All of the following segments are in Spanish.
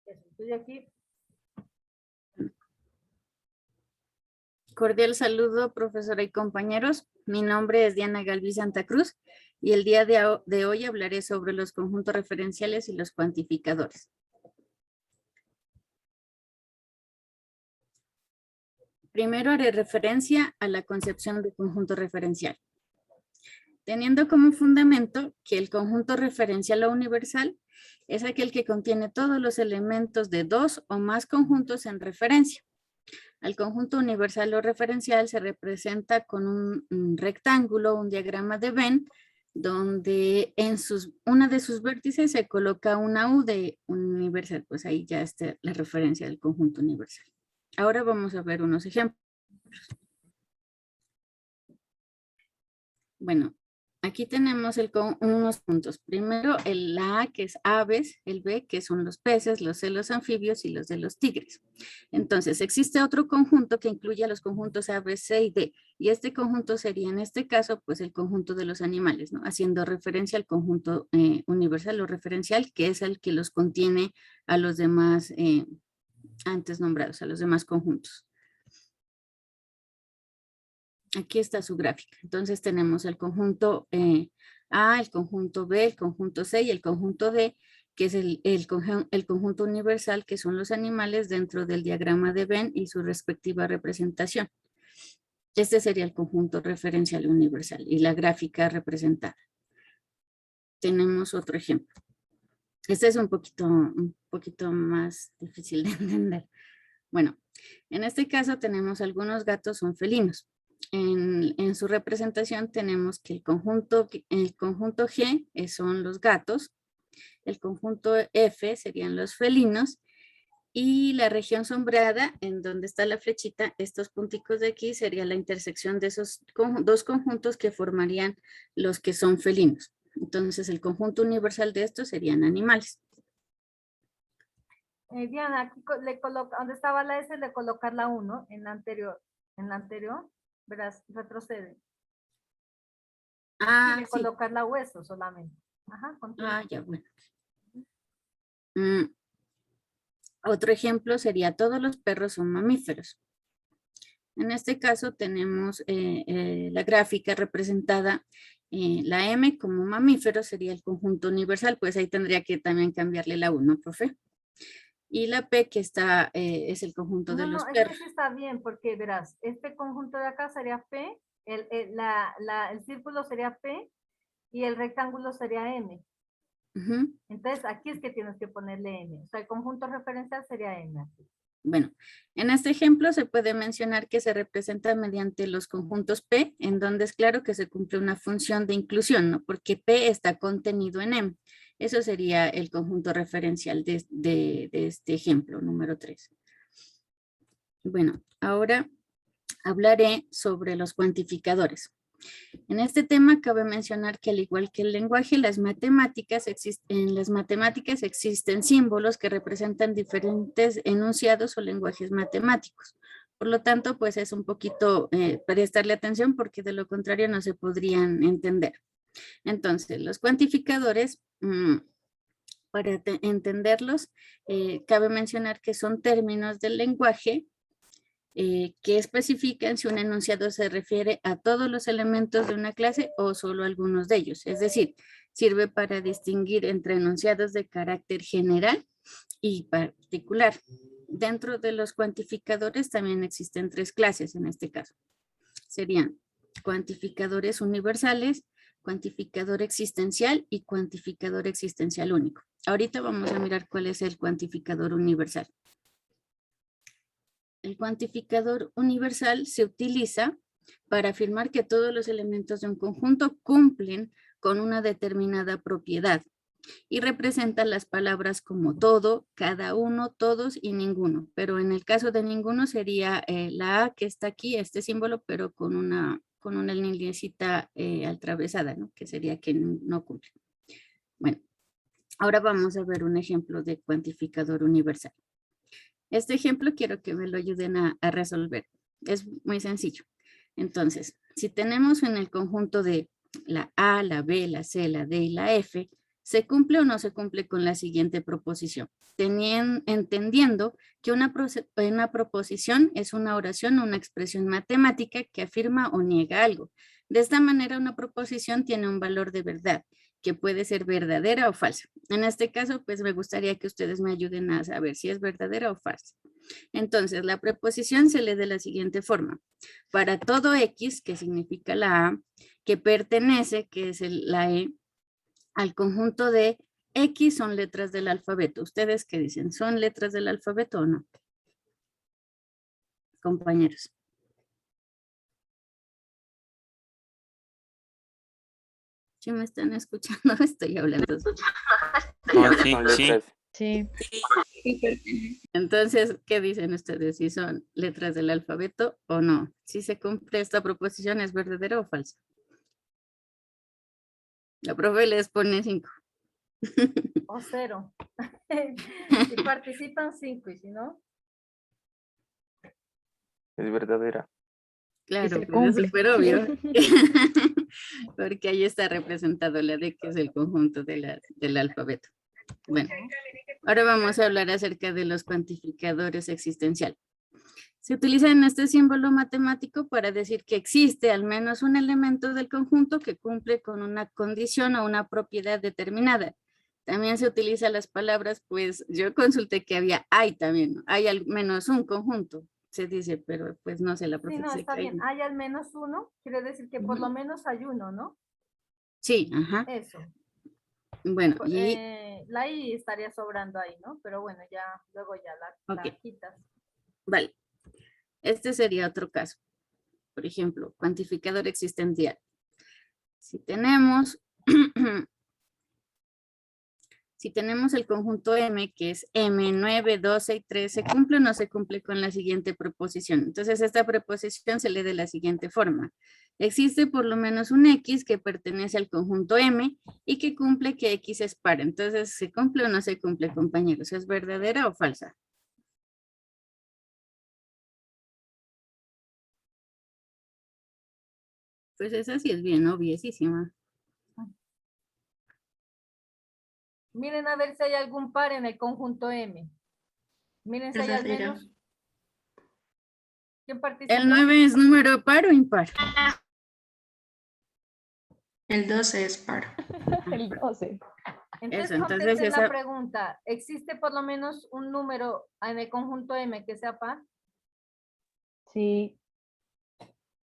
Estoy aquí. Cordial saludo, profesora y compañeros. Mi nombre es Diana Galvis Santa Cruz y el día de hoy hablaré sobre los conjuntos referenciales y los cuantificadores. Primero haré referencia a la concepción de conjunto referencial, teniendo como fundamento que el conjunto referencial o universal es aquel que contiene todos los elementos de dos o más conjuntos en referencia. Al conjunto universal o referencial se representa con un rectángulo, un diagrama de Venn, donde en una de sus vértices se coloca una U de universal. Pues ahí ya está la referencia del conjunto universal. Ahora vamos a ver unos ejemplos. Bueno, aquí tenemos unos puntos. Primero la A, que es aves, el B, que son los peces, los C, los anfibios y los de los tigres. Entonces, existe otro conjunto que incluye a los conjuntos A, B, C y D. Y este conjunto sería, en este caso, pues el conjunto de los animales, ¿no? Haciendo referencia al conjunto universal o referencial, que es el que los contiene a los demás antes nombrados, a los demás conjuntos. Aquí está su gráfica. Entonces tenemos el conjunto A, el conjunto B, el conjunto C y el conjunto D, que es el conjunto universal, que son los animales dentro del diagrama de Venn y su respectiva representación. Este sería el conjunto referencial universal y la gráfica representada. Tenemos otro ejemplo. Este es un poquito más difícil de entender. Bueno, en este caso tenemos algunos gatos son felinos. En su representación tenemos que el conjunto G son los gatos, el conjunto F serían los felinos y la región sombreada en donde está la flechita, estos punticos de aquí sería la intersección de esos dos conjuntos que formarían los que son felinos. Entonces el conjunto universal de estos serían animales. Diana, aquí le coloca, donde estaba la S, le colocar la 1 en la anterior. En la anterior, verás, retrocede. Ah, y le sí. Colocar la hueso solamente. Ajá, continúa. Ah, ya, bueno. Otro ejemplo sería todos los perros son mamíferos. En este caso tenemos la gráfica representada, la M como mamífero sería el conjunto universal, pues ahí tendría que también cambiarle la 1, profe. Y la P que está, es el conjunto de los perros. No, sí está bien, porque verás, este conjunto de acá sería P, el círculo sería P y el rectángulo sería M. Entonces aquí es que tienes que ponerle M. O sea, el conjunto referencial sería M. Bueno, en este ejemplo se puede mencionar que se representa mediante los conjuntos P, en donde es claro que se cumple una función de inclusión, ¿no? Porque P está contenido en M. Eso sería el conjunto referencial de este ejemplo, número 3. Bueno, ahora hablaré sobre los cuantificadores. En este tema cabe mencionar que al igual que el lenguaje, en las matemáticas existen símbolos que representan diferentes enunciados o lenguajes matemáticos. Por lo tanto, pues es un poquito prestarle atención porque de lo contrario no se podrían entender. Entonces, los cuantificadores, para entenderlos, cabe mencionar que son términos del lenguaje que especifican si un enunciado se refiere a todos los elementos de una clase o solo a algunos de ellos. Es decir, sirve para distinguir entre enunciados de carácter general y particular. Dentro de los cuantificadores también existen 3 clases en este caso. Serían cuantificadores universales, cuantificador existencial y cuantificador existencial único. Ahorita vamos a mirar cuál es el cuantificador universal. El cuantificador universal se utiliza para afirmar que todos los elementos de un conjunto cumplen con una determinada propiedad y representa las palabras como todo, cada uno, todos y ninguno. Pero en el caso de ninguno sería la A que está aquí, este símbolo, pero con una linecita atravesada, ¿no? Que sería que no cumple. Bueno, ahora vamos a ver un ejemplo de cuantificador universal. Este ejemplo quiero que me lo ayuden a resolver. Es muy sencillo. Entonces, si tenemos en el conjunto de la A, la B, la C, la D y la F, ¿Se cumple o no se cumple con la siguiente proposición? Entendiendo que una proposición es una oración o una expresión matemática que afirma o niega algo. De esta manera, una proposición tiene un valor de verdad, que puede ser verdadera o falsa. En este caso, pues me gustaría que ustedes me ayuden a saber si es verdadera o falsa. Entonces, la preposición se lee de la siguiente forma. Para todo X, que significa la A, que pertenece, que es la E, al conjunto de X son letras del alfabeto. ¿Ustedes qué dicen? ¿Son letras del alfabeto o no? Compañeros. ¿Sí me están escuchando? Estoy hablando. No, sí. Sí. Entonces, ¿qué dicen ustedes? ¿Si son letras del alfabeto o no? ¿Si se cumple esta proposición, es verdadera o falsa? La profe les pone 5. O 0. Si participan 5 y si no. Es verdadera. Claro, se pues es cumple. súper obvio. Porque ahí está representado la D, que es el conjunto del alfabeto. Bueno, ahora vamos a hablar acerca de los cuantificadores existenciales. Se utiliza en este símbolo matemático para decir que existe al menos un elemento del conjunto que cumple con una condición o una propiedad determinada. También se utilizan las palabras, pues yo consulté que hay también, ¿no? Hay al menos un conjunto, se dice, pero pues no sé, la Sí, profe no, dice está que hay. bien. Hay al menos uno, quiere decir que por lo menos hay uno, ¿no? Sí, ajá. Eso. Bueno, y La I estaría sobrando ahí, ¿no? Pero bueno, ya luego ya la ok, quitas. vale. Este sería otro caso. Por ejemplo, cuantificador existencial. Si tenemos Si tenemos el conjunto M, que es M, 9, 12 y 3, ¿se cumple o no se cumple con la siguiente proposición? Entonces, esta proposición se lee de la siguiente forma. Existe por lo menos un X que pertenece al conjunto M y que cumple que X es par. Entonces, ¿se cumple o no se cumple, compañeros? ¿Es verdadera o falsa? Pues esa sí es bien obviesísima. Miren a ver si hay algún par en el conjunto M. Miren si hay al menos. ¿Quién participa? ¿El 9 es número par o impar? El 12 es par. El 12. Entonces, Eso, entonces contesten la esa... pregunta. ¿Existe por lo menos un número en el conjunto M que sea par? Sí.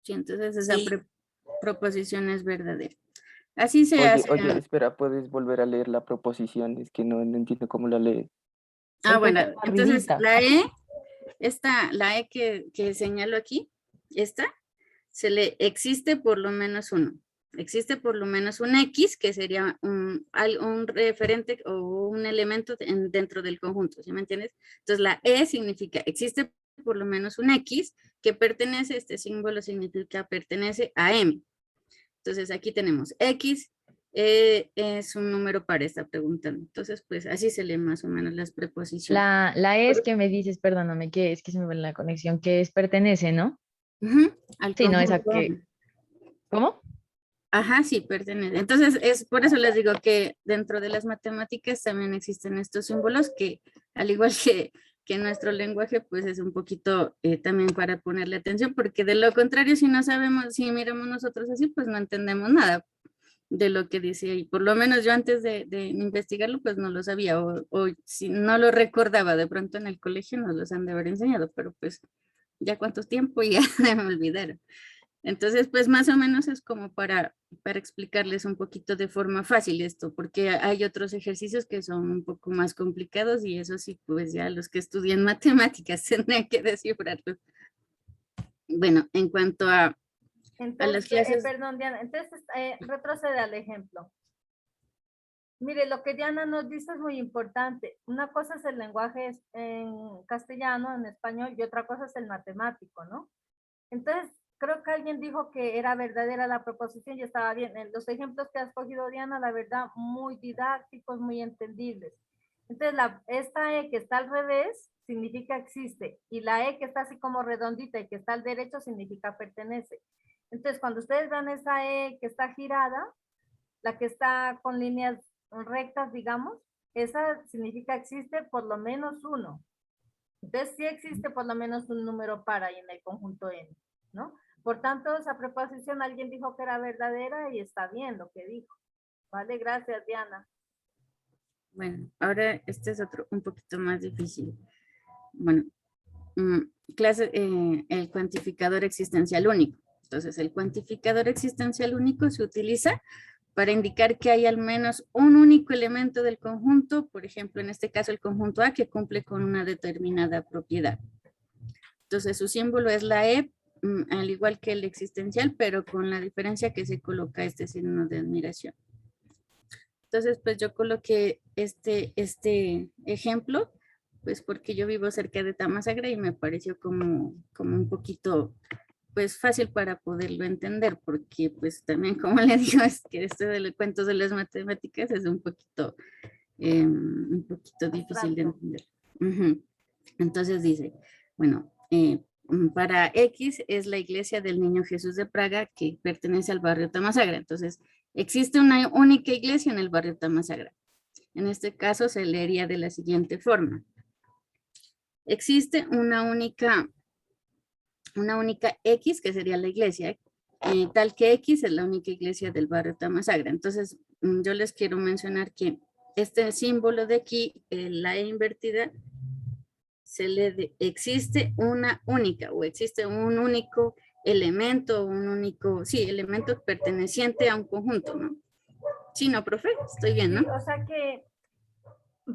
Sí, entonces esa Sí. proposición es verdadera. Así se hace. Oye, espera, ¿puedes volver a leer la proposición? Es que no entiendo cómo la lees. Bueno, Empieza entonces arribita. la E que señalo aquí, se le existe por lo menos uno. Existe por lo menos un X, que sería un referente o un elemento dentro del conjunto, ¿sí me entiendes? Entonces la E significa, existe por lo menos un X que pertenece, este símbolo significa pertenece a M. Entonces aquí tenemos X, es un número par, está preguntando. Entonces, pues así se lee más o menos las preposiciones. La es que me dices, perdóname, que es que se me va la conexión, que es pertenece, ¿no? Al Sí, no, esa conjunto. que. ¿Cómo? Ajá, sí, pertenece. Entonces, es por eso les digo que dentro de las matemáticas también existen estos símbolos que, al igual que nuestro lenguaje, pues es un poquito también para ponerle atención, porque de lo contrario, si no sabemos, si miramos nosotros así, pues no entendemos nada de lo que dice ahí. Por lo menos yo antes de investigarlo, pues no lo sabía, o si no lo recordaba, de pronto en el colegio nos los han de haber enseñado, pero pues ya cuánto tiempo y ya se me olvidaron. Entonces, pues más o menos es como para explicarles un poquito de forma fácil esto, porque hay otros ejercicios que son un poco más complicados y eso sí, pues ya los que estudian matemáticas tendrían que descifrarlos. Bueno, en cuanto a las Entonces, clases... perdón, Diana, entonces retrocede al ejemplo. Mire, lo que Diana nos dice es muy importante. Una cosa es el lenguaje en castellano, en español, y otra cosa es el matemático, ¿no? Entonces, creo que alguien dijo que era verdadera la proposición y estaba bien. Los ejemplos que has cogido, Diana, la verdad, muy didácticos, muy entendibles. Entonces, esta E que está al revés significa existe, y la E que está así como redondita y que está al derecho significa pertenece. Entonces, cuando ustedes vean esa E que está girada, la que está con líneas rectas, digamos, esa significa existe por lo menos uno. Entonces, sí existe por lo menos un número par ahí en el conjunto N, ¿no? Por tanto, esa preposición alguien dijo que era verdadera y está bien lo que dijo. Vale, gracias, Diana. Bueno, ahora este es otro un poquito más difícil. Bueno, el cuantificador existencial único. Entonces, el cuantificador existencial único se utiliza para indicar que hay al menos un único elemento del conjunto, por ejemplo, en este caso el conjunto A, que cumple con una determinada propiedad. Entonces, su símbolo es la E, al igual que el existencial, pero con la diferencia que se coloca este signo de admiración. Entonces, pues yo coloqué este ejemplo, pues porque yo vivo cerca de Tamasagra y me pareció como un poquito, pues fácil para poderlo entender, porque pues también como le digo, es que esto de los cuentos de las matemáticas es un poquito difícil de entender. Entonces dice, bueno, para X es la iglesia del Niño Jesús de Praga que pertenece al barrio Tamasagra. Entonces, existe una única iglesia en el barrio Tamasagra. En este caso se leería de la siguiente forma. Existe una única X, que sería la iglesia, tal que X es la única iglesia del barrio Tamasagra. Entonces, yo les quiero mencionar que este símbolo de aquí, la E invertida, existe una única o existe un único elemento, elemento perteneciente a un conjunto, ¿no? Sí, no, profe, estoy bien, ¿no? Sí, o sea que,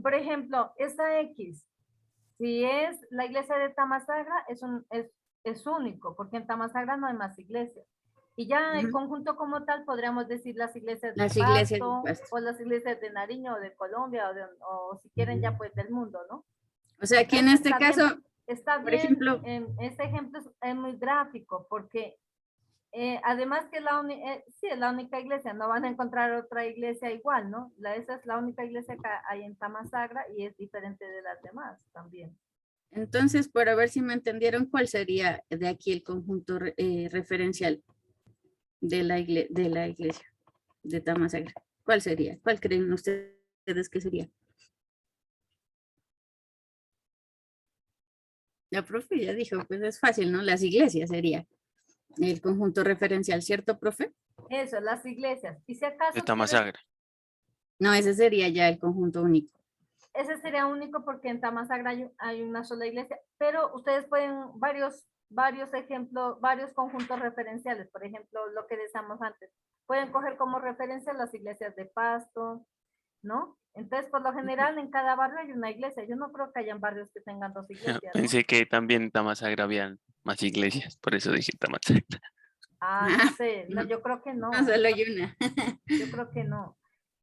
por ejemplo, esta X, si es la iglesia de Tamasagra, es único, porque en Tamasagra no hay más iglesias. Y ya el conjunto como tal, podríamos decir las iglesias de Pasto, o las iglesias de Nariño, o de Colombia, o si quieren ya pues del mundo, ¿no? O sea, que en este caso, está por bien, ejemplo, este ejemplo es muy gráfico, porque además que sí, es la única iglesia, no van a encontrar otra iglesia igual, ¿no? Esa es la única iglesia que hay en Tamasagra y es diferente de las demás también. entonces, para ver si me entendieron, ¿cuál sería de aquí el conjunto referencial de la iglesia de Tamasagra? ¿Cuál sería? ¿Cuál creen ustedes que sería? La profe ya dijo, pues es fácil, ¿no? Las iglesias sería el conjunto referencial, ¿cierto, profe? Eso, las iglesias. Y si acaso De Tamasagra. No, ese sería ya el conjunto único. ese sería único porque en Tamasagra hay una sola iglesia, pero ustedes pueden varios ejemplos, varios conjuntos referenciales, por ejemplo, lo que decíamos antes. Pueden coger como referencia las iglesias de Pasto, ¿no? Entonces, por lo general, en cada barrio hay una iglesia. Yo no creo que hayan barrios que tengan dos iglesias, ¿no? Pensé que también en Tamasagra habían más iglesias, por eso dije Tamasagra. No sé, no, yo creo que no. No, solo hay una. Yo creo que no.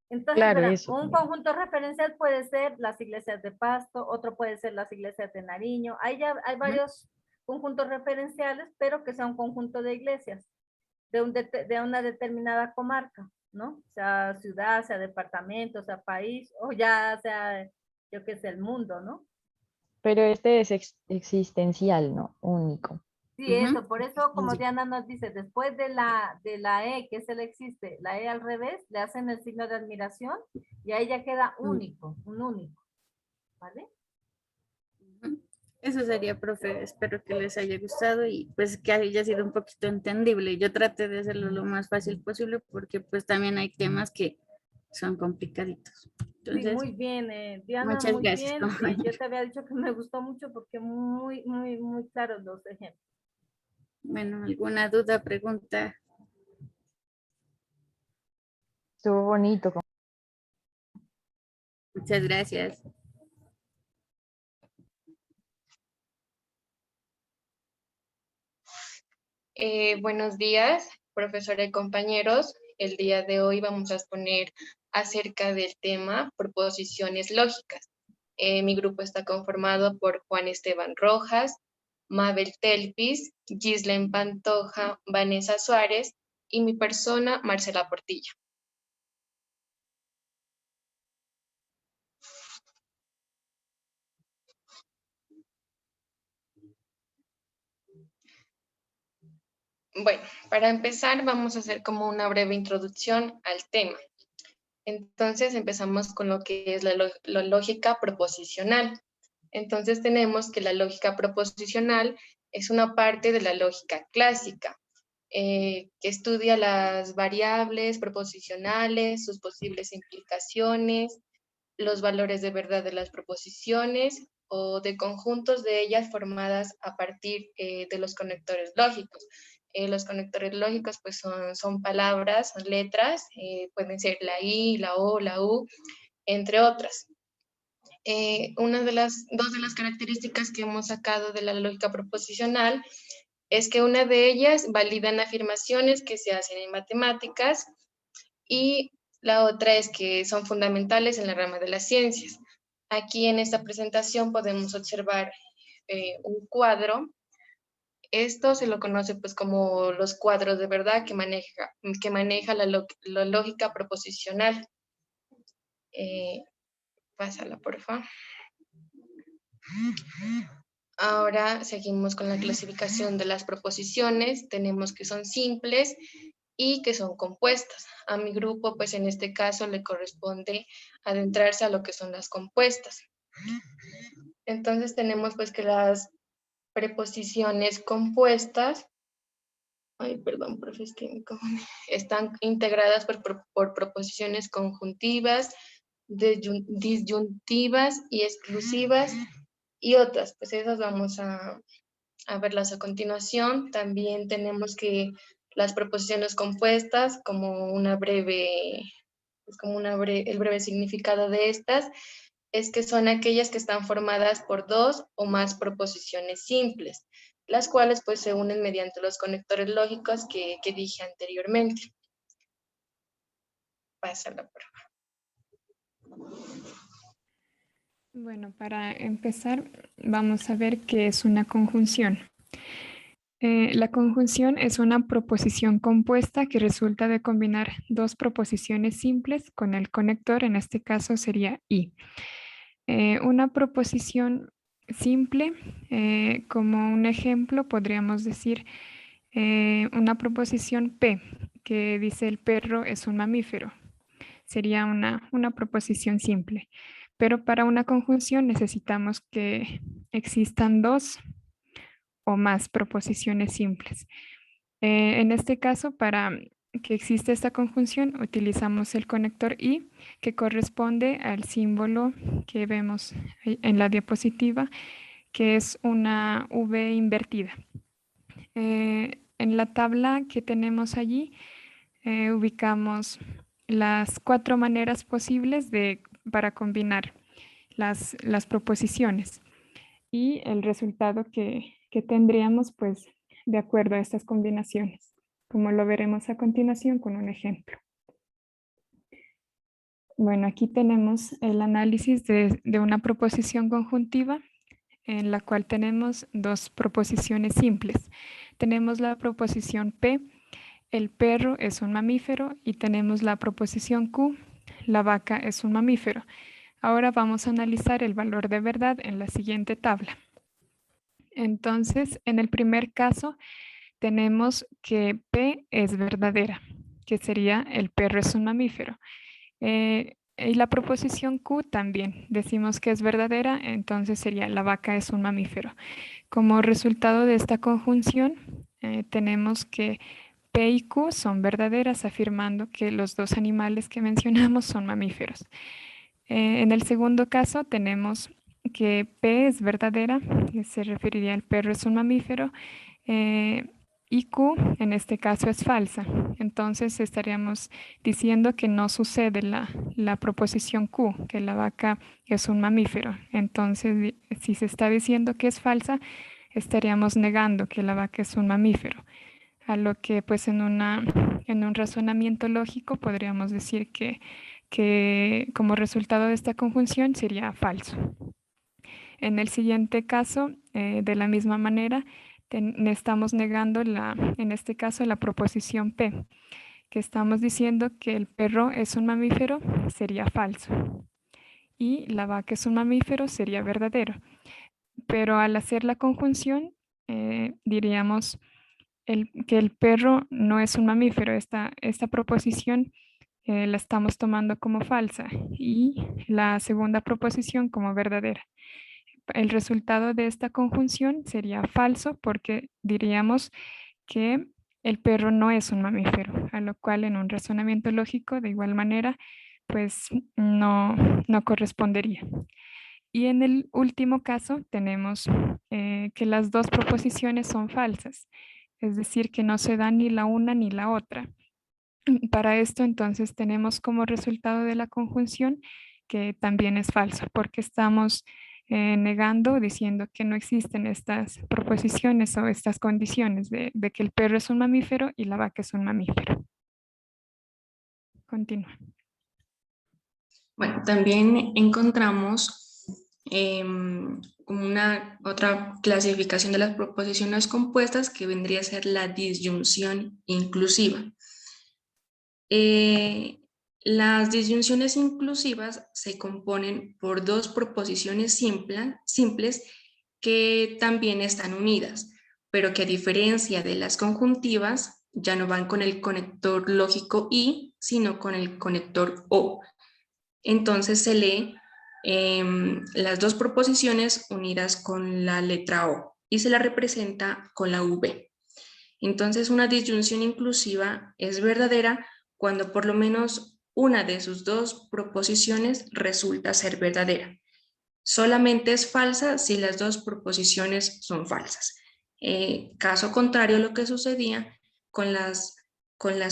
Entonces, Claro, verán, eso. un conjunto referencial puede ser las iglesias de Pasto, otro puede ser las iglesias de Nariño. Ahí ya hay varios conjuntos referenciales, pero que sea un conjunto de iglesias de una determinada comarca, ¿no? Sea ciudad, sea departamento, sea país, o ya sea, yo qué sé, el mundo, ¿no? Pero este es existencial, ¿no? Único. Sí, eso, por eso como Diana nos dice, después de la E, que es el existe, la E al revés, le hacen el signo de admiración y ahí ya queda único, un único, ¿vale? Eso sería, profe. Espero que les haya gustado y pues que haya sido un poquito entendible. Yo traté de hacerlo lo más fácil posible porque pues también hay temas que son complicaditos. Sí, Entonces, muy bien, Diana, muchas muy gracias. bien. Yo te había dicho que me gustó mucho porque muy claros los ejemplos. Bueno, ¿alguna duda, pregunta? Estuvo bonito. Muchas gracias. Buenos días, profesora y compañeros. El día de hoy vamos a exponer acerca del tema proposiciones lógicas. Mi grupo está conformado por Juan Esteban Rojas, Mabel Telpis, Gislaine Pantoja, Vanessa Suárez y mi persona, Marcela Portilla. Bueno, para empezar vamos a hacer como una breve introducción al tema. Entonces empezamos con lo que es la lógica proposicional. Entonces tenemos que la lógica proposicional es una parte de la lógica clásica, que estudia las variables proposicionales, sus posibles implicaciones, los valores de verdad de las proposiciones o de conjuntos de ellas formadas a partir de los conectores lógicos. Los conectores lógicos pues son palabras, son letras, pueden ser la I, la O, la U, entre otras. Dos de las características que hemos sacado de la lógica proposicional es que una de ellas validan afirmaciones que se hacen en matemáticas y la otra es que son fundamentales en la rama de las ciencias. Aquí en esta presentación podemos observar un cuadro. Esto se lo conoce pues como los cuadros de verdad que maneja la lógica proposicional. Pásala, por favor. Ahora seguimos con la clasificación de las proposiciones. Tenemos que son simples y que son compuestas. A mi grupo, pues en este caso le corresponde adentrarse a lo que son las compuestas. Entonces tenemos pues que las preposiciones compuestas, perdón, profe, es que me confundí, están integradas por proposiciones conjuntivas, disyuntivas y exclusivas y otras, pues esas vamos a verlas a continuación. También tenemos que las proposiciones compuestas, como el breve significado de estas, es que son aquellas que están formadas por dos o más proposiciones simples, las cuales pues se unen mediante los conectores lógicos que dije anteriormente. Pásala, por favor. Bueno, para empezar, vamos a ver qué es una conjunción. La conjunción es una proposición compuesta que resulta de combinar dos proposiciones simples con el conector, en este caso sería y. Una proposición simple, como un ejemplo, podríamos decir una proposición P, que dice el perro es un mamífero. Sería una proposición simple. Pero para una conjunción necesitamos que existan dos o más proposiciones simples. En este caso, para que exista esta conjunción, utilizamos el conector y, que corresponde al símbolo que vemos en la diapositiva, que es una V invertida. En la tabla que tenemos allí, ubicamos las 4 maneras posibles para combinar las proposiciones y el resultado que tendríamos pues de acuerdo a estas combinaciones, como lo veremos a continuación con un ejemplo. Bueno, aquí tenemos el análisis de una proposición conjuntiva en la cual tenemos dos proposiciones simples. Tenemos la proposición P, el perro es un mamífero, y tenemos la proposición Q, la vaca es un mamífero. Ahora vamos a analizar el valor de verdad en la siguiente tabla. Entonces, en el primer caso, tenemos que P es verdadera, que sería el perro es un mamífero. Y la proposición Q también decimos que es verdadera, entonces sería la vaca es un mamífero. Como resultado de esta conjunción, tenemos que P y Q son verdaderas, afirmando que los dos animales que mencionamos son mamíferos. En el segundo caso tenemos que P es verdadera, que se referiría al perro es un mamífero, y Q en este caso es falsa. Entonces estaríamos diciendo que no sucede la proposición Q, que la vaca es un mamífero. Entonces, si se está diciendo que es falsa, estaríamos negando que la vaca es un mamífero. A lo que pues en un razonamiento lógico podríamos decir que como resultado de esta conjunción sería falso. En el siguiente caso, de la misma manera, estamos negando en este caso la proposición P, que estamos diciendo que el perro es un mamífero, sería falso, y la vaca es un mamífero, sería verdadero. Pero al hacer la conjunción, diríamos que el perro no es un mamífero. Esta proposición la estamos tomando como falsa y la segunda proposición como verdadera. El resultado de esta conjunción sería falso porque diríamos que el perro no es un mamífero, a lo cual en un razonamiento lógico de igual manera pues no correspondería. Y en el último caso tenemos que las dos proposiciones son falsas, es decir, que no se da ni la una ni la otra. Para esto entonces tenemos como resultado de la conjunción que también es falso, porque estamos negando, diciendo que no existen estas proposiciones o estas condiciones de que el perro es un mamífero y la vaca es un mamífero. Continúa. Bueno, también encontramos una otra clasificación de las proposiciones compuestas que vendría a ser la disyunción inclusiva. Las disyunciones inclusivas se componen por dos proposiciones simples que también están unidas, pero que a diferencia de las conjuntivas ya no van con el conector lógico y, sino con el conector o. Entonces se lee las dos proposiciones unidas con la letra O y se la representa con la V. Entonces una disyunción inclusiva es verdadera cuando por lo menos una de sus dos proposiciones resulta ser verdadera. Solamente es falsa si las dos proposiciones son falsas. Caso contrario a lo que sucedía con las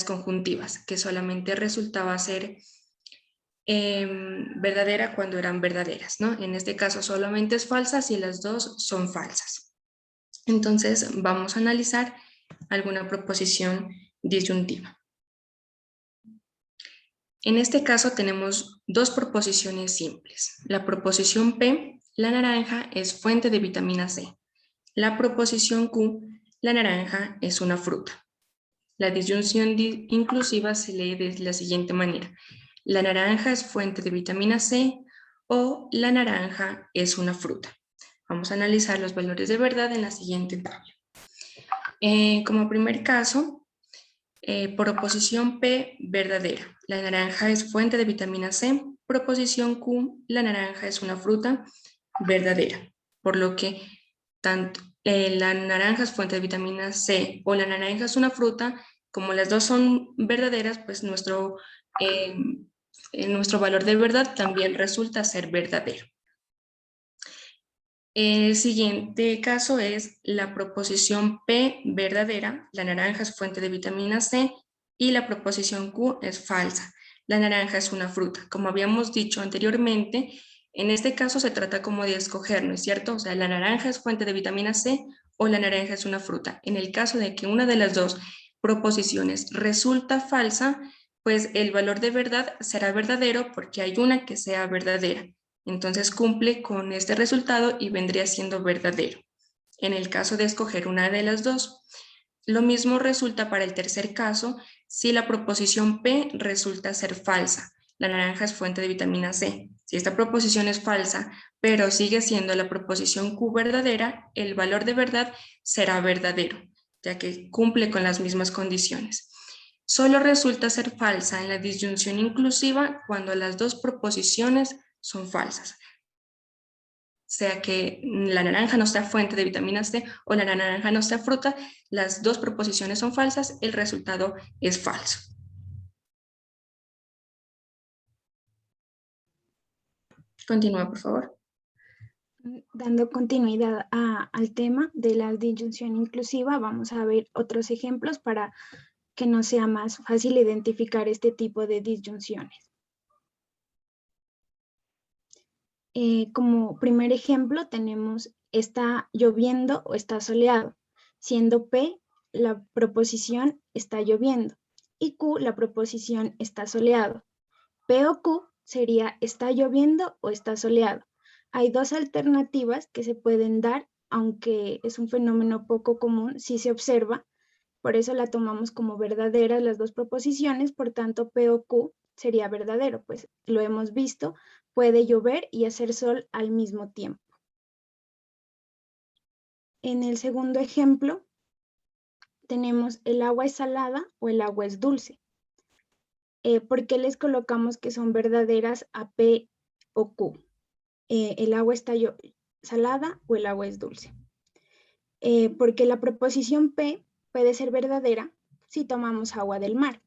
conjuntivas, que solamente resultaba ser verdadera cuando eran verdaderas, ¿no? En este caso solamente es falsa si las dos son falsas. Entonces vamos a analizar alguna proposición disyuntiva. En este caso tenemos dos proposiciones simples. La proposición P, la naranja es fuente de vitamina C. La proposición Q, la naranja es una fruta. La disyunción inclusiva se lee de la siguiente manera. La naranja es fuente de vitamina C o la naranja es una fruta. Vamos a analizar los valores de verdad en la siguiente tabla. Como primer caso, proposición P, verdadera. La naranja es fuente de vitamina C. Proposición Q, la naranja es una fruta, verdadera. Por lo que tanto la naranja es fuente de vitamina C o la naranja es una fruta, como las dos son verdaderas, pues nuestro valor de verdad también resulta ser verdadero. El siguiente caso es la proposición P verdadera, la naranja es fuente de vitamina C, y la proposición Q es falsa, la naranja es una fruta. Como habíamos dicho anteriormente, en este caso se trata como de escoger, ¿no es cierto? O sea, la naranja es fuente de vitamina C o la naranja es una fruta. En el caso de que una de las dos proposiciones resulta falsa, pues el valor de verdad será verdadero porque hay una que sea verdadera. Entonces cumple con este resultado y vendría siendo verdadero. En el caso de escoger una de las dos, lo mismo resulta para el tercer caso si la proposición P resulta ser falsa. La naranja es fuente de vitamina C. Si esta proposición es falsa, pero sigue siendo la proposición Q verdadera, el valor de verdad será verdadero, ya que cumple con las mismas condiciones. Solo resulta ser falsa en la disyunción inclusiva cuando las dos proposiciones son falsas. Sea que la naranja no sea fuente de vitamina C o la naranja no sea fruta, las dos proposiciones son falsas, el resultado es falso. Continúa, por favor. Dando continuidad al tema de la disyunción inclusiva, vamos a ver otros ejemplos para que nos sea más fácil identificar este tipo de disyunciones. Como primer ejemplo tenemos está lloviendo o está soleado, siendo P la proposición está lloviendo y Q la proposición está soleado. P o Q sería está lloviendo o está soleado. Hay dos alternativas que se pueden dar, aunque es un fenómeno poco común si se observa. Por eso la tomamos como verdaderas las dos proposiciones, por tanto P o Q sería verdadero, pues lo hemos visto, puede llover y hacer sol al mismo tiempo. En el segundo ejemplo tenemos el agua es salada o el agua es dulce. ¿por qué les colocamos que son verdaderas a P o Q? ¿El agua está salada o el agua es dulce? Porque la proposición P puede ser verdadera si tomamos agua del mar.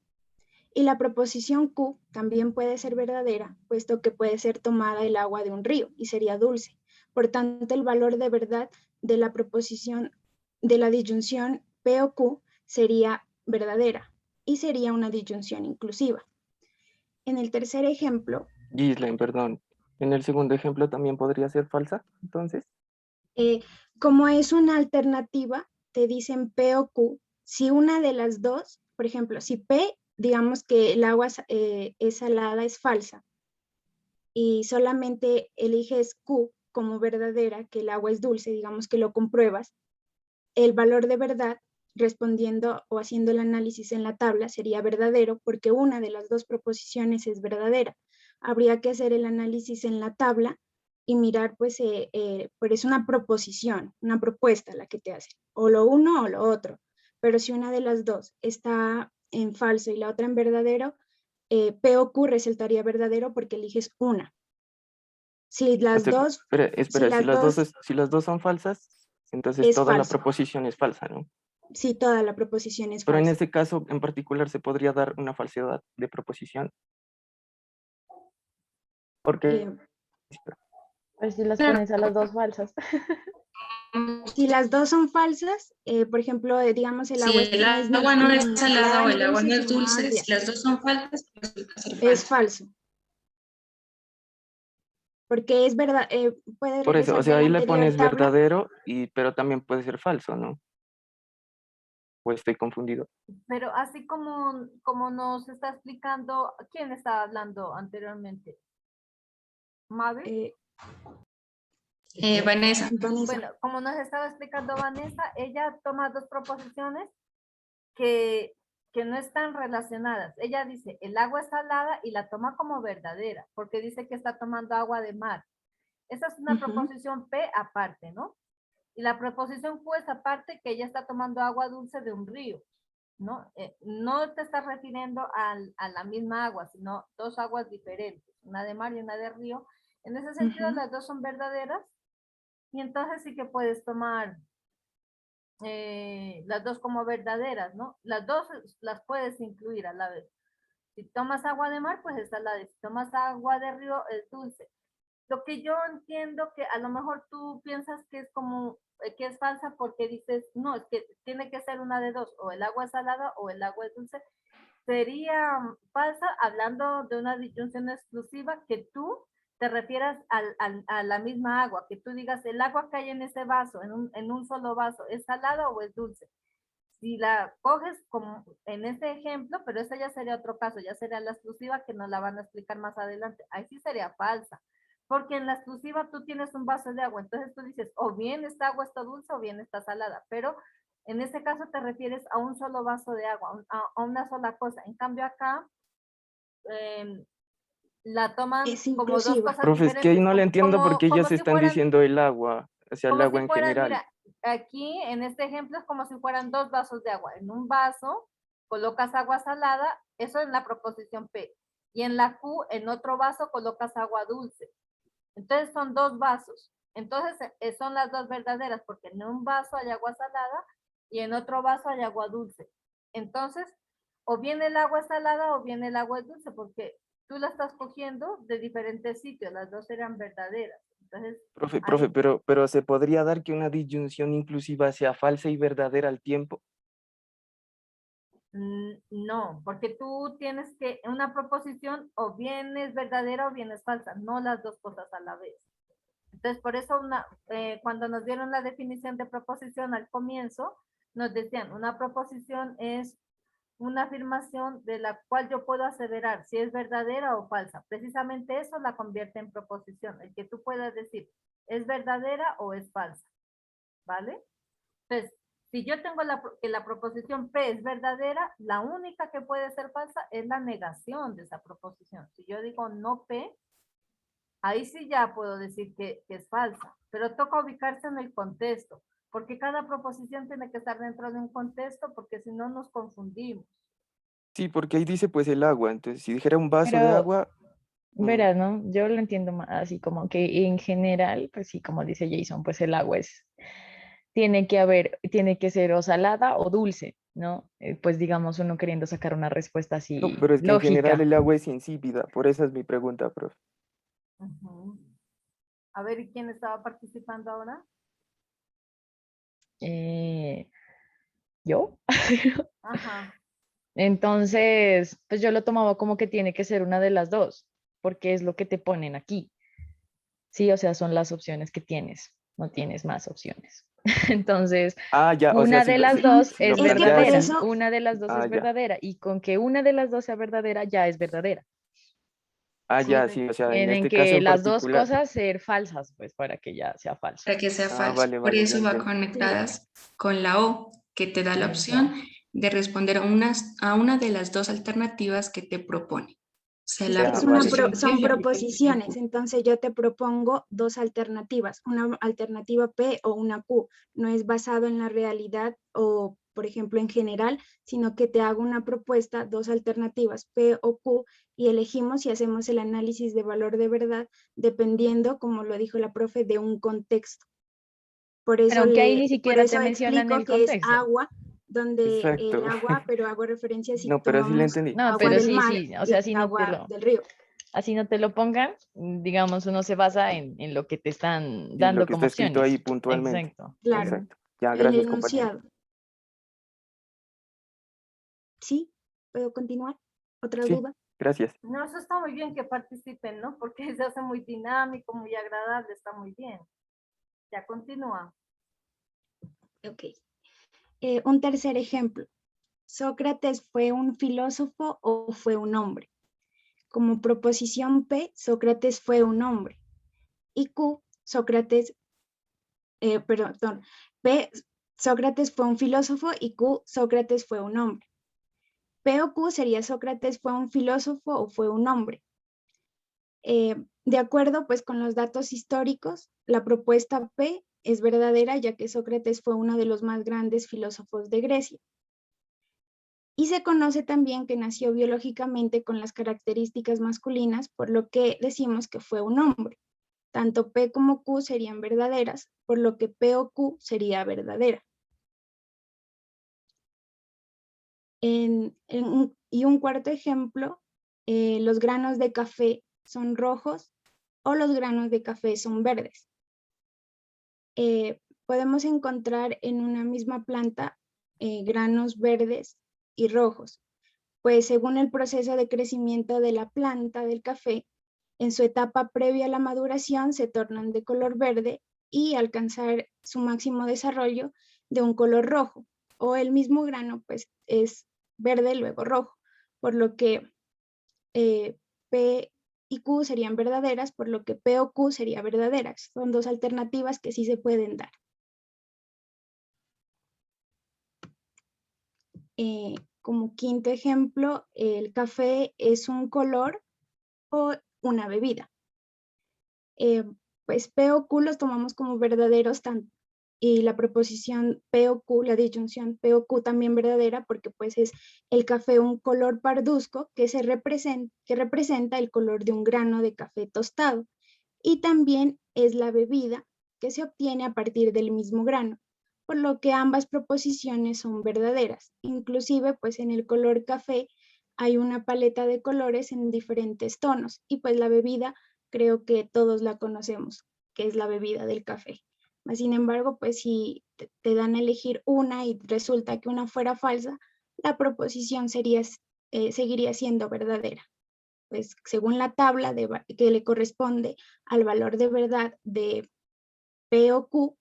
Y la proposición Q también puede ser verdadera, puesto que puede ser tomada el agua de un río y sería dulce. Por tanto, el valor de verdad de la proposición de la disyunción P o Q sería verdadera y sería una disyunción inclusiva. En el tercer ejemplo... Gislaine, perdón. En el segundo ejemplo también podría ser falsa, entonces. Como es una alternativa, te dicen P o Q. Si una de las dos, por ejemplo, si P, digamos que el agua es salada, es falsa, y solamente eliges Q como verdadera, que el agua es dulce, digamos que lo compruebas, el valor de verdad, respondiendo o haciendo el análisis en la tabla, sería verdadero porque una de las dos proposiciones es verdadera. Habría que hacer el análisis en la tabla y mirar, pues es una proposición, una propuesta la que te hace, o lo uno o lo otro. Pero si una de las dos está en falso y la otra en verdadero, P o Q resultaría verdadero porque eliges una. Si las dos... Espera, si las dos son falsas, entonces es toda la falso. proposición es falsa, ¿no? Sí, toda la proposición es Pero falsa. en este caso en particular se podría dar una falsedad de proposición. Porque... Pues si las pones a las dos falsas. Si las dos son falsas, por ejemplo, digamos el Si agua el no es agua no es ni salada o el agua no es sino dulce, agria, si las dos son falsas, resulta ser es falso. falso. Porque es verdad, puede Por eso, o regresar sea, de la ahí le anterior pones tabla. verdadero, pero también puede ser falso, ¿no? ¿O estoy confundido? Pero así como nos está explicando, ¿quién estaba hablando anteriormente? ¿Mabe? Vanessa. Bueno, como nos estaba explicando Vanessa, ella toma dos proposiciones que no están relacionadas. Ella dice, el agua es salada y la toma como verdadera, porque dice que está tomando agua de mar. Esa es una proposición P aparte, ¿no? Y la proposición Q es aparte que ella está tomando agua dulce de un río, ¿no? No te estás refiriendo a la misma agua, sino dos aguas diferentes, una de mar y una de río. En ese sentido, las dos son verdaderas y entonces sí que puedes tomar las dos como verdaderas, ¿no? Las dos las puedes incluir a la vez. Si tomas agua de mar, pues es salada. Si tomas agua de río, es dulce. Lo que yo entiendo que a lo mejor tú piensas que es como, que es falsa porque dices, no, es que tiene que ser una de dos, o el agua es salada o el agua es dulce. Sería falsa hablando de una disyunción exclusiva que tú te refieras a la misma agua, que tú digas el agua que hay en ese vaso, en un solo vaso, ¿es salada o es dulce? Si la coges como en ese ejemplo, pero esa ya sería otro caso, ya sería la exclusiva que nos la van a explicar más adelante. Ahí sí sería falsa, porque en la exclusiva tú tienes un vaso de agua, entonces tú dices, o bien esta agua está dulce o bien está salada, pero en este caso te refieres a un solo vaso de agua, a una sola cosa. En cambio acá la toman como dos cosas Profe, es que ahí diferentes, no le entiendo porque como ellas si están fueran, diciendo el agua, o sea, el como si agua en fueran, general. mira, aquí en este ejemplo es como si fueran dos vasos de agua. En un vaso colocas agua salada, eso en la proposición P. Y en la Q, en otro vaso colocas agua dulce. Entonces son dos vasos. Entonces son las dos verdaderas, porque en un vaso hay agua salada y en otro vaso hay agua dulce. Entonces, o bien el agua es salada o bien el agua es dulce, porque tú la estás cogiendo de diferentes sitios, las dos eran verdaderas. Entonces, Profe, pero ¿se podría dar que una disyunción inclusiva sea falsa y verdadera al tiempo? no, porque tú tienes que, una proposición o bien es verdadera o bien es falsa, no las dos cosas a la vez. Entonces, por eso cuando nos dieron la definición de proposición al comienzo, nos decían, una proposición es una afirmación de la cual yo puedo aseverar si es verdadera o falsa. Precisamente eso la convierte en proposición, el que tú puedas decir, ¿es verdadera o es falsa? ¿Vale? Entonces, si yo tengo que la proposición P es verdadera, la única que puede ser falsa es la negación de esa proposición. Si yo digo no P, ahí sí ya puedo decir que es falsa, pero toca ubicarse en el contexto, porque cada proposición tiene que estar dentro de un contexto, porque si no nos confundimos. Sí, porque ahí dice pues el agua, entonces si dijera un vaso de Pero agua, verás, ¿no? Yo lo entiendo así como que en general, pues sí, como dice Jason, pues el agua tiene que ser o salada o dulce, ¿no? Pues digamos uno queriendo sacar una respuesta no, así pero es que en general lógica. el agua es insípida, por esa es mi pregunta, profe. Ujú. A ver, ¿y quién estaba participando ahora? Eh, ¿Yo? Ajá. Entonces, pues yo lo tomaba como que tiene que ser una de las dos, porque es lo que te ponen aquí. Sí, o sea, son las opciones que tienes, no tienes más opciones. Entonces, Ah, ya, o sea, una de las dos si lo es Es que por plantea verdadera, así, eso, una de las dos ah, es ya, verdadera, y con que una de las dos sea verdadera, ya es verdadera. ah, ya, Correcto. sí, o sea, en Tienen este caso que en las dos particular, cosas ser falsas, pues, para que ya sea falso. para que sea ah, falso. vale, Por vale, ya eso va entiendo. sí, conectadas con la O, que te da la opción Exacto. de responder a una de las dos alternativas que te propone. O sea, es la que Ya, es vale. proposición P son y la proposición proposiciones, Q. entonces yo te propongo dos alternativas, una alternativa P o una Q. No es basado en la realidad o, por ejemplo, en general, sino que te hago una propuesta, dos alternativas P o Q, y elegimos y hacemos el análisis de valor de verdad dependiendo, como lo dijo la profe, de un contexto. Pero aunque ahí ni Por siquiera te eso mencionan explico el que es contexto. agua, donde el Exacto. agua, pero hago referencia si No, pero sí le tomamos entendí. No, agua pero Sí, del sí, mar sí, o y sea, así no te agua lo, del río. así no te lo pongan, digamos, uno se basa en lo que te están sí, lo dando que como está escrito ahí opciones. puntualmente. Exacto. Claro, Ujú. Exacto. Ya, el gracias, compañero. enunciado. ¿Sí? ¿Puedo continuar? ¿Otra Sí, duda? gracias. No, eso está muy bien que participen, ¿no? Porque se hace muy dinámico, muy agradable, está muy bien. Ya continúa. Ok. Un tercer ejemplo. ¿Sócrates fue un filósofo o fue un hombre? Como proposición P, Sócrates fue un hombre. Y Q, perdón, P, Sócrates fue un filósofo y Q, Sócrates fue un hombre. P o Q sería Sócrates fue un filósofo o fue un hombre. De acuerdo pues con los datos históricos, la propuesta P es verdadera ya que Sócrates fue uno de los más grandes filósofos de Grecia. Y se conoce también que nació biológicamente con las características masculinas, por lo que decimos que fue un hombre. Tanto P como Q serían verdaderas, por lo que P o Q sería verdadera. Y un cuarto ejemplo, los granos de café son rojos o los granos de café son verdes. Podemos encontrar en una misma planta granos verdes y rojos, pues según el proceso de crecimiento de la planta del café, en su etapa previa a la maduración se tornan de color verde y alcanzar su máximo desarrollo de un color rojo, o el mismo grano pues es verde luego rojo, por lo que P y Q serían verdaderas, por lo que P o Q sería verdaderas. Son dos alternativas que sí se pueden dar. Como quinto ejemplo, el café es un color o una bebida. Pues P o Q los tomamos como verdaderos y la proposición P o Q, la disyunción P o Q también verdadera porque pues es el café un color parduzco que representa el color de un grano de café tostado y también es la bebida que se obtiene a partir del mismo grano, por lo que ambas proposiciones son verdaderas. Inclusive pues en el color café hay una paleta de colores en diferentes tonos y pues la bebida creo que todos la conocemos, que es la bebida del café. Sin embargo, pues si te dan a elegir una y resulta que una fuera falsa, la proposición seguiría siendo verdadera. Pues según la tabla que le corresponde al valor de verdad de P o Q,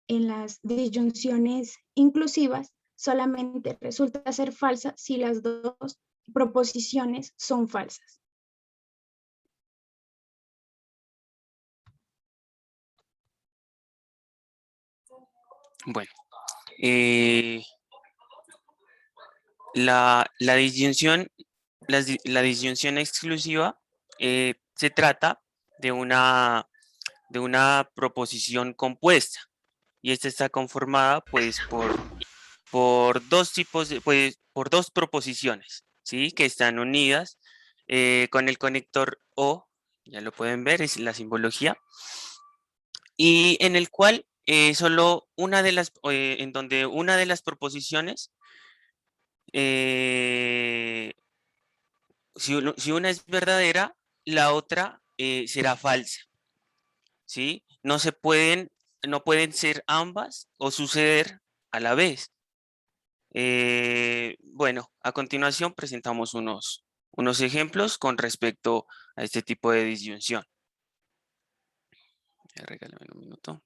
en las disyunciones inclusivas, solamente resulta ser falsa si las dos proposiciones son falsas. Bueno, eh, la disyunción, la disyunción exclusiva se trata de una proposición compuesta y esta está conformada pues por dos tipos de, pues, por dos proposiciones, ¿sí? Que están unidas con el conector O, ya lo pueden ver, es la simbología, y en el cual solo una de las, en donde una de las proposiciones, si una es verdadera, la otra será falsa, ¿sí? No pueden ser ambas o suceder a la vez. Bueno, a continuación presentamos unos ejemplos con respecto a este tipo de disyunción. Regálame un minuto.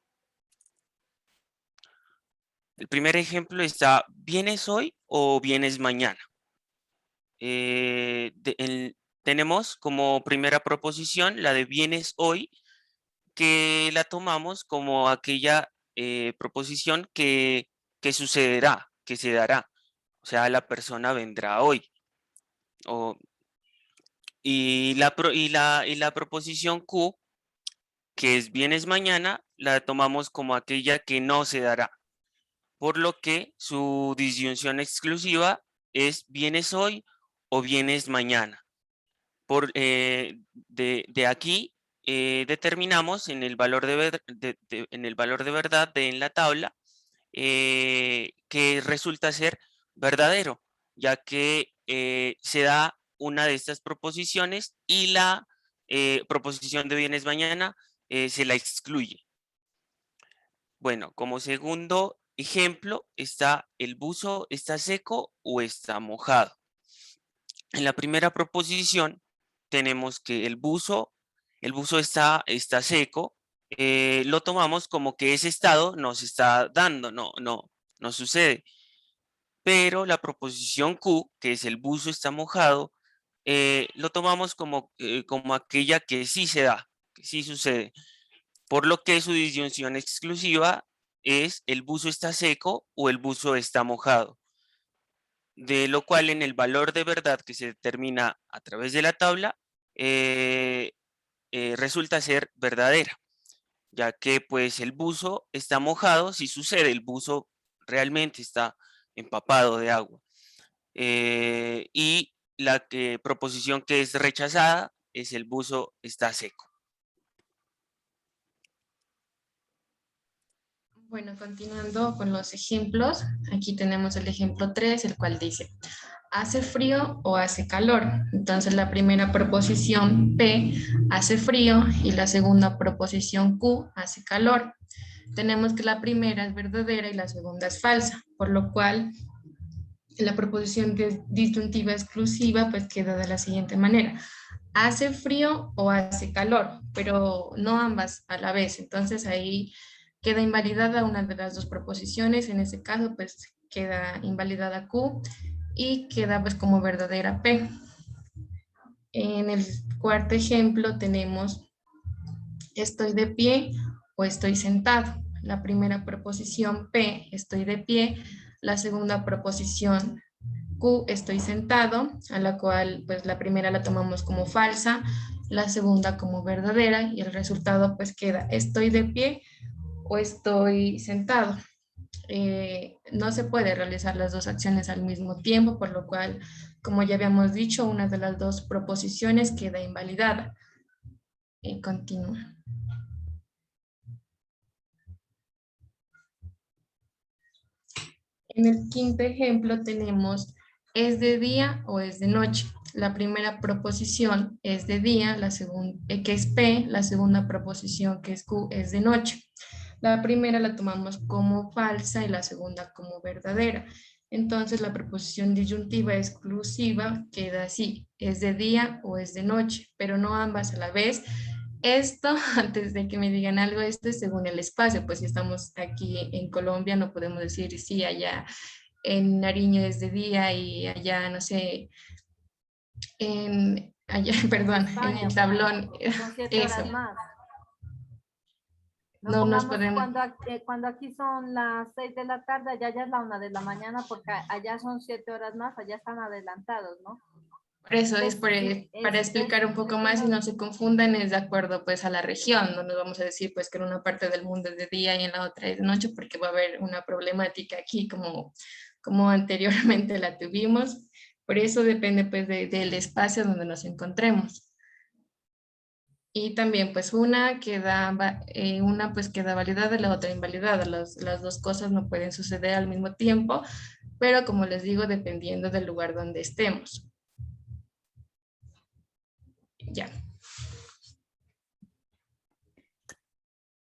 El primer ejemplo está, ¿vienes hoy o vienes mañana? Tenemos como primera proposición la de vienes hoy, que la tomamos como aquella proposición que sucederá, que se dará. O sea, la persona vendrá hoy. Y la proposición Q, que es vienes mañana, la tomamos como aquella que no se dará. Por lo que su disyunción exclusiva es vienes hoy o vienes mañana. De aquí determinamos en el valor en el valor de verdad en la tabla que resulta ser verdadero, ya que se da una de estas proposiciones y la proposición de vienes mañana se la excluye. Bueno, como segundo ejemplo está el buzo está seco o está mojado. En la primera proposición tenemos que el buzo está seco, lo tomamos como que ese estado nos está dando, no sucede. Pero la proposición Q, que es el buzo está mojado, lo tomamos como aquella que sí se da, que sí sucede. Por lo que su disyunción exclusiva es el buzo está seco o el buzo está mojado. De lo cual en el valor de verdad que se determina a través de la tabla resulta ser verdadera, ya que pues el buzo está mojado, si sucede, el buzo realmente está empapado de agua. Y la proposición que es rechazada es el buzo está seco. Bueno, continuando con los ejemplos, aquí tenemos el ejemplo 3, el cual dice, ¿hace frío o hace calor? Entonces la primera proposición P hace frío y la segunda proposición Q hace calor. Tenemos que la primera es verdadera y la segunda es falsa, por lo cual la proposición disyuntiva exclusiva pues queda de la siguiente manera. ¿Hace frío o hace calor? Pero no ambas a la vez. Entonces ahí queda invalidada una de las dos proposiciones. En ese caso pues queda invalidada Q y queda pues como verdadera P. En el cuarto ejemplo tenemos estoy de pie o estoy sentado. La primera proposición P, estoy de pie. La segunda proposición Q, estoy sentado, a la cual pues la primera la tomamos como falsa, la segunda como verdadera y el resultado pues queda estoy de pie o estoy sentado. No se puede realizar las dos acciones al mismo tiempo, por lo cual, como ya habíamos dicho, una de las dos proposiciones queda invalidada. Continúa. En el quinto ejemplo tenemos ¿es de día o es de noche? La primera proposición es de día, la segunda que es P, la segunda proposición que es Q es de noche. La primera la tomamos como falsa y la segunda como verdadera. Entonces la proposición disyuntiva exclusiva queda así, es de día o es de noche, pero no ambas a la vez. Esto, antes de que me digan algo, esto es según el espacio, pues si estamos aquí en Colombia no podemos decir sí, allá en Nariño es de día y allá, no sé, allá, perdón, España, en el tablón. son 7 horas Eso. más. No nos podemos... Cuando aquí son las 6 de la tarde, allá ya es la 1 de la mañana, porque allá son 7 horas más, allá están adelantados, ¿no? Por eso es para explicar un poco más y no se confundan, es de acuerdo pues a la región, no nos vamos a decir pues que en una parte del mundo es de día y en la otra es de noche, porque va a haber una problemática aquí como anteriormente la tuvimos. Por eso depende pues del espacio donde nos encontremos. Y también pues una pues queda validada y la otra invalidada. Las dos cosas no pueden suceder al mismo tiempo, pero como les digo, dependiendo del lugar donde estemos. Ya.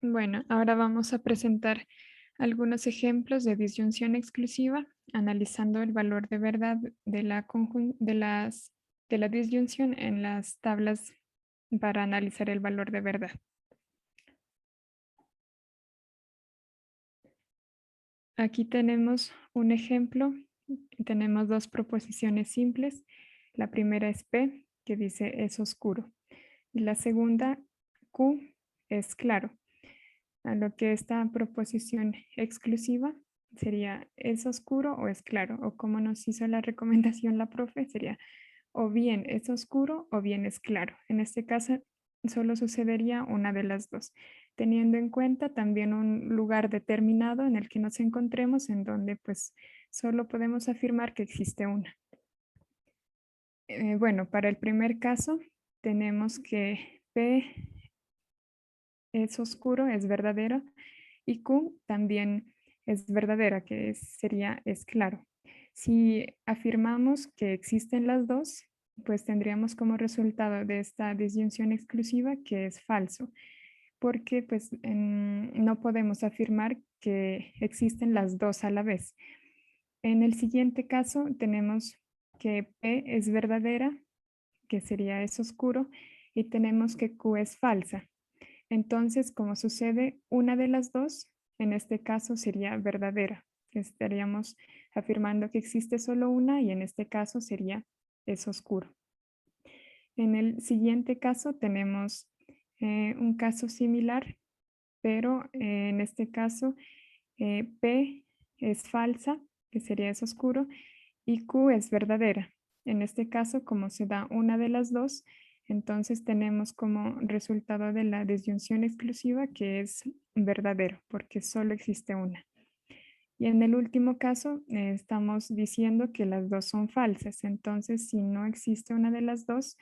Bueno, ahora vamos a presentar algunos ejemplos de disyunción exclusiva, analizando el valor de verdad de la disyunción en las tablas para analizar el valor de verdad. Aquí tenemos un ejemplo. Tenemos dos proposiciones simples. La primera es P, que dice es oscuro. Y la segunda, Q, es claro. A lo que esta proposición exclusiva sería es oscuro o es claro. O como nos hizo la recomendación la profe, sería o bien es oscuro o bien es claro. En este caso, solo sucedería una de las dos, teniendo en cuenta también un lugar determinado en el que nos encontremos, en donde pues solo podemos afirmar que existe una. Bueno, para el primer caso tenemos que P es oscuro, es verdadero, y Q también es verdadera, que sería es claro. Si afirmamos que existen las dos, pues tendríamos como resultado de esta disyunción exclusiva que es falso, porque pues no podemos afirmar que existen las dos a la vez. En el siguiente caso tenemos que P es verdadera, que sería es oscuro, y tenemos que Q es falsa. Entonces, como sucede una de las dos, en este caso sería verdadera. Estaríamos afirmando que existe solo una y en este caso sería es oscuro. En el siguiente caso tenemos un caso similar, pero en este caso P es falsa, que sería es oscuro, y Q es verdadera. En este caso, como se da una de las dos, entonces tenemos como resultado de la disyunción exclusiva que es verdadero, porque solo existe una. Y en el último caso, estamos diciendo que las dos son falsas. Entonces, si no existe una de las dos,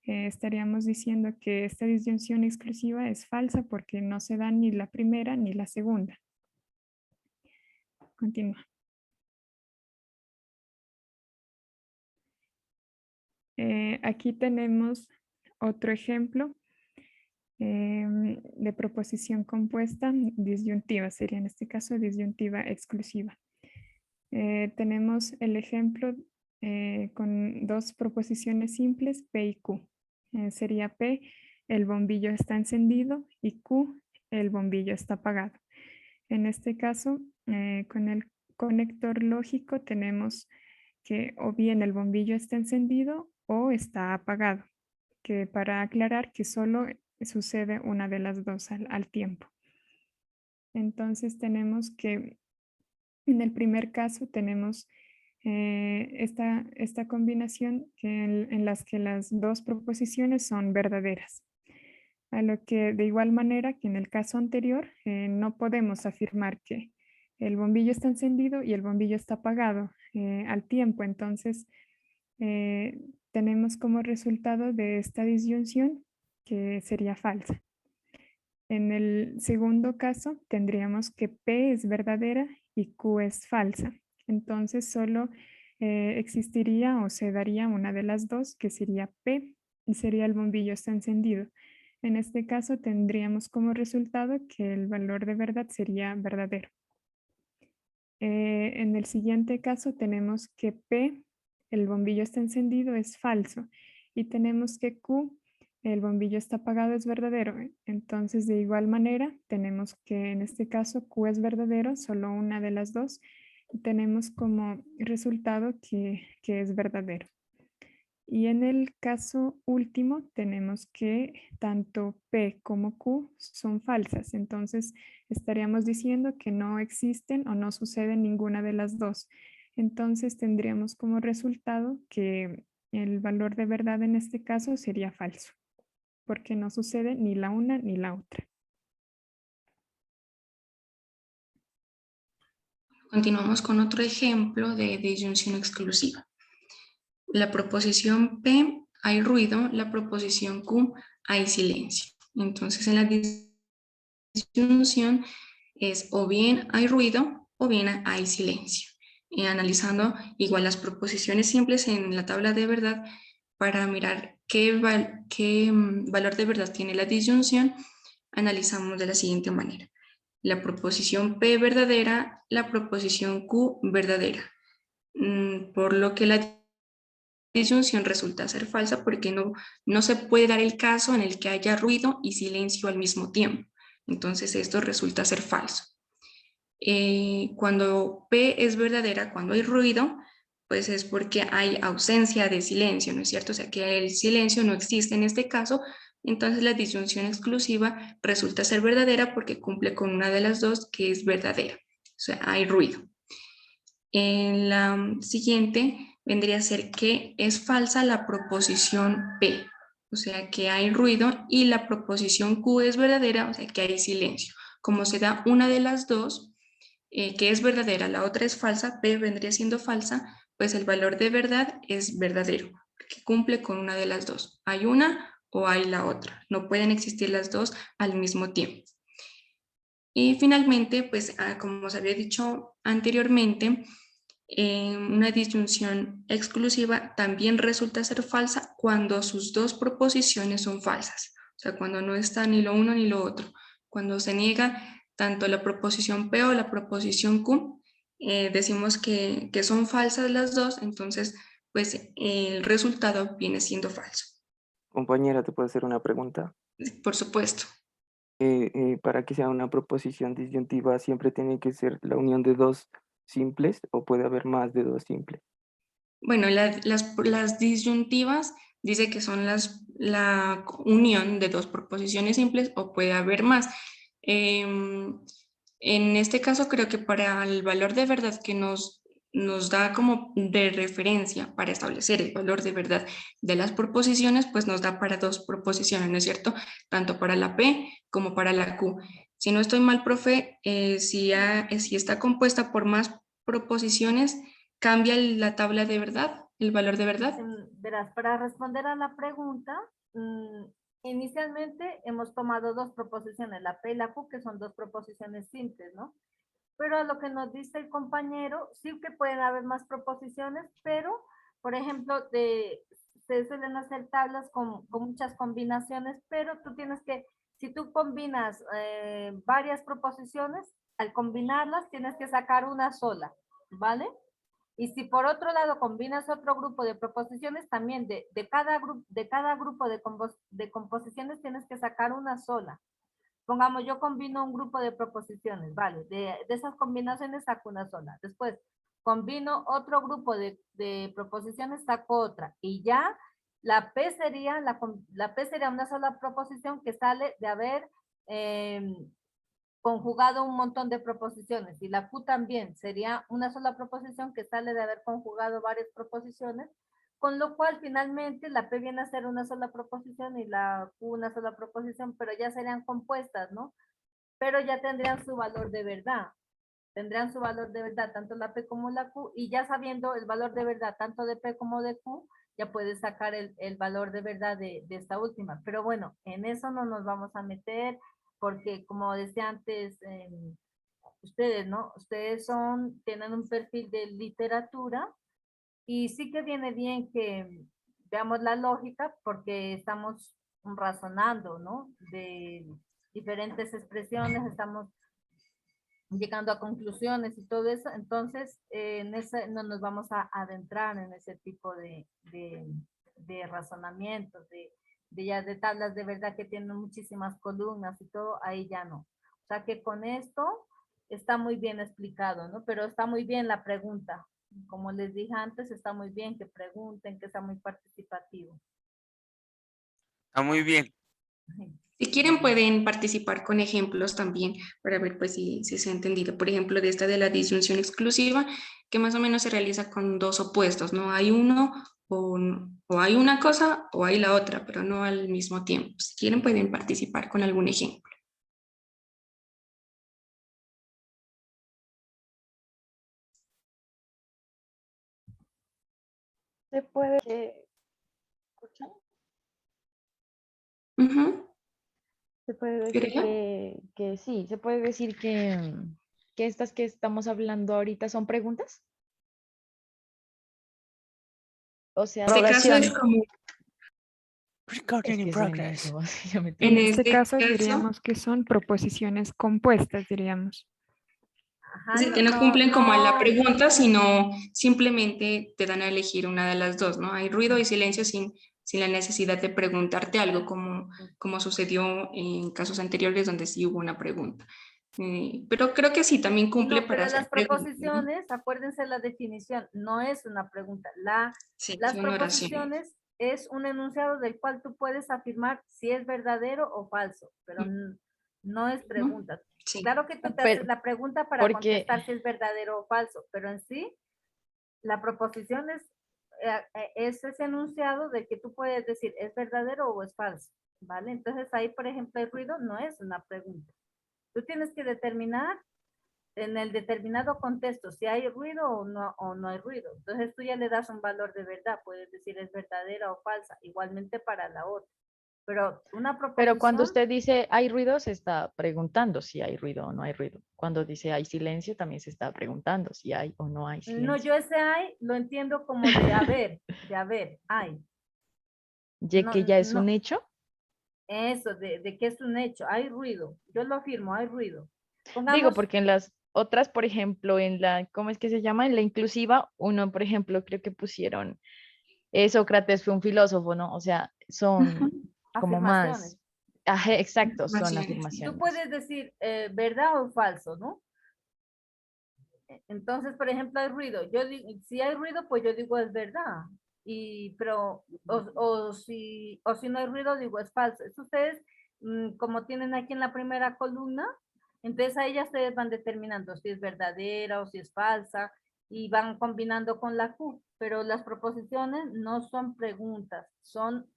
estaríamos diciendo que esta disyunción exclusiva es falsa porque no se da ni la primera ni la segunda. Continúa. Aquí tenemos otro ejemplo de proposición compuesta disyuntiva, sería en este caso disyuntiva exclusiva. Tenemos el ejemplo con dos proposiciones simples, P y Q. Sería P, el bombillo está encendido, y Q, el bombillo está apagado. En este caso, con el conector lógico tenemos que o bien el bombillo está encendido o está apagado, que para aclarar que solo sucede una de las dos al tiempo. Entonces tenemos que en el primer caso tenemos esta combinación en las que las dos proposiciones son verdaderas. A lo que de igual manera que en el caso anterior no podemos afirmar que el bombillo está encendido y el bombillo está apagado al tiempo. Entonces tenemos como resultado de esta disyunción que sería falsa. En el segundo caso tendríamos que P es verdadera y Q es falsa. Entonces solo existiría o se daría una de las dos, que sería P, y sería el bombillo está encendido. En este caso tendríamos como resultado que el valor de verdad sería verdadero. En el siguiente caso tenemos que P, el bombillo está encendido, es falso. Y tenemos que Q, el bombillo está apagado, es verdadero. Entonces, de igual manera, tenemos que en este caso Q es verdadero, solo una de las dos. Y tenemos como resultado que es verdadero. Y en el caso último tenemos que tanto P como Q son falsas. Entonces estaríamos diciendo que no existen o no sucede ninguna de las dos. Entonces tendríamos como resultado que el valor de verdad en este caso sería falso, porque no sucede ni la una ni la otra. Continuamos con otro ejemplo de disyunción exclusiva. la proposición P hay ruido, la proposición Q hay silencio. Entonces en la disyunción es o bien hay ruido o bien hay silencio. Y analizando igual las proposiciones simples en la tabla de verdad para mirar qué valor de verdad tiene la disyunción, analizamos de la siguiente manera. La proposición P verdadera, la proposición Q verdadera. Por lo que la disyunción resulta ser falsa porque no se puede dar el caso en el que haya ruido y silencio al mismo tiempo. Entonces esto resulta ser falso. Cuando P es verdadera, cuando hay ruido, pues es porque hay ausencia de silencio, ¿no es cierto? O sea que el silencio no existe en este caso, entonces la disyunción exclusiva resulta ser verdadera porque cumple con una de las dos que es verdadera, o sea, hay ruido. En la siguiente vendría a ser que es falsa la proposición P, o sea que hay ruido, y la proposición Q es verdadera, o sea que hay silencio. Como se da una de las dos, que es verdadera, la otra es falsa, P vendría siendo falsa, pues el valor de verdad es verdadero, porque cumple con una de las dos. Hay una o hay la otra, no pueden existir las dos al mismo tiempo. Y finalmente, pues como os había dicho anteriormente, una disyunción exclusiva también resulta ser falsa cuando sus dos proposiciones son falsas, o sea, cuando no está ni lo uno ni lo otro. Cuando se niega tanto la proposición P o la proposición Q, decimos que son falsas las dos, entonces pues el resultado viene siendo falso. Compañera, ¿te puedo hacer una pregunta? Por supuesto. Para que sea una proposición disyuntiva, ¿siempre tiene que ser la unión de dos simples o puede haber más de dos simples? Bueno, las disyuntivas dice que son la unión de dos proposiciones simples o puede haber más. En este caso creo que para el valor de verdad que nos da como de referencia para establecer el valor de verdad de las proposiciones, pues nos da para dos proposiciones, ¿no es cierto? Tanto para la P como para la Q. Si no estoy mal, profe, si está compuesta por más proposiciones, ¿cambia la tabla de verdad, el valor de verdad? Verás, para responder a la pregunta, inicialmente hemos tomado dos proposiciones, la P y la Q, que son dos proposiciones simples, ¿no? Pero a lo que nos dice el compañero, sí que pueden haber más proposiciones, pero, por ejemplo, se suelen hacer tablas con muchas combinaciones, pero tú tienes que, si tú combinas varias proposiciones, al combinarlas tienes que sacar una sola, ¿vale? Y si por otro lado combinas otro grupo de proposiciones, también de cada grupo de composiciones tienes que sacar una sola. Pongamos, yo combino un grupo de proposiciones, ¿vale? De esas combinaciones saco una sola. Después, combino otro grupo de proposiciones, saco otra. Y ya la P sería una sola proposición que sale de haber conjugado un montón de proposiciones. Y la Q también sería una sola proposición que sale de haber conjugado varias proposiciones, con lo cual finalmente la P viene a ser una sola proposición y la Q una sola proposición, pero ya serían compuestas, ¿no? Pero ya tendrían su valor de verdad. Tendrían su valor de verdad, tanto la P como la Q, y ya sabiendo el valor de verdad, tanto de P como de Q, ya puedes sacar el valor de verdad de esta última. Pero bueno, en eso no nos vamos a meter, porque como decía antes, ustedes, ¿no? Ustedes tienen un perfil de literatura, y sí que viene bien que veamos la lógica, porque estamos razonando, ¿no? De diferentes expresiones, estamos llegando a conclusiones y todo eso. Entonces en ese no nos vamos a adentrar en ese tipo de razonamientos, de tablas de verdad que tienen muchísimas columnas y todo, ahí ya no. O sea que con esto está muy bien explicado, ¿no? Pero está muy bien la pregunta. Como les dije antes, está muy bien que pregunten, que sea muy participativo. Está muy bien. Si quieren pueden participar con ejemplos también para ver pues si se ha entendido. Por ejemplo, de esta de la disyunción exclusiva, que más o menos se realiza con dos opuestos, ¿no? Hay uno o hay una cosa o hay la otra, pero no al mismo tiempo. Si quieren pueden participar con algún ejemplo. ¿Se puede que... ¿Escuchan? Se puede decir que sí, se puede decir que estas que estamos hablando ahorita son preguntas. O sea, En este caso es oración. como, Recording in Es que suena progress. eso, ya me en En tengo- este caso caso, diríamos que son proposiciones compuestas, diríamos. Ajá, sí, que no cumplen como a la pregunta, sino simplemente te dan a elegir una de las dos, ¿no? Hay ruido y silencio sin la necesidad de preguntarte algo, como sucedió en casos anteriores donde sí hubo una pregunta. Pero creo que sí, también cumple No, para pero hacer las preguntas, ¿no? proposiciones, acuérdense la definición, no es una pregunta. Sí, Las son oraciones. proposiciones es un enunciado del cual tú puedes afirmar si es verdadero o falso, pero no es pregunta. Sí. Claro que tú te Pero- haces la pregunta para porque- contestar si es verdadero o falso, pero en sí, la proposición es ese enunciado del que tú puedes decir es verdadero o es falso, ¿vale? Entonces ahí, por ejemplo, el ruido no es una pregunta. Tú tienes que determinar en el determinado contexto si hay ruido o no hay ruido. Entonces tú ya le das un valor de verdad, puedes decir es verdadera o falsa, igualmente para la otra. Pero una proposición... Pero cuando usted dice hay ruido, se está preguntando si hay ruido o no hay ruido. Cuando dice hay silencio, también se está preguntando si hay o no hay silencio. No, yo ese hay lo entiendo como de haber, hay. ¿Y que ya es No, un hecho? eso, de que es un hecho, hay ruido. Yo lo afirmo, hay ruido. Digo, Pongamos, porque en las otras, por ejemplo, en la, ¿cómo es que se llama? En la inclusiva, uno, por ejemplo, creo que pusieron, Sócrates fue un filósofo, ¿no? O sea, son como afirmaciones. más, ajá, exacto, son Afirmaciones. afirmaciones. Tú puedes decir verdad o falso, ¿no? Entonces, por ejemplo, hay ruido. Yo digo, si hay ruido, pues yo digo es verdad. Pero, si no hay ruido, digo es falso. Eso ustedes, como tienen aquí en la primera columna, entonces ahí ya ustedes van determinando si es verdadera o si es falsa y van combinando con la Q. Pero las proposiciones no son preguntas, son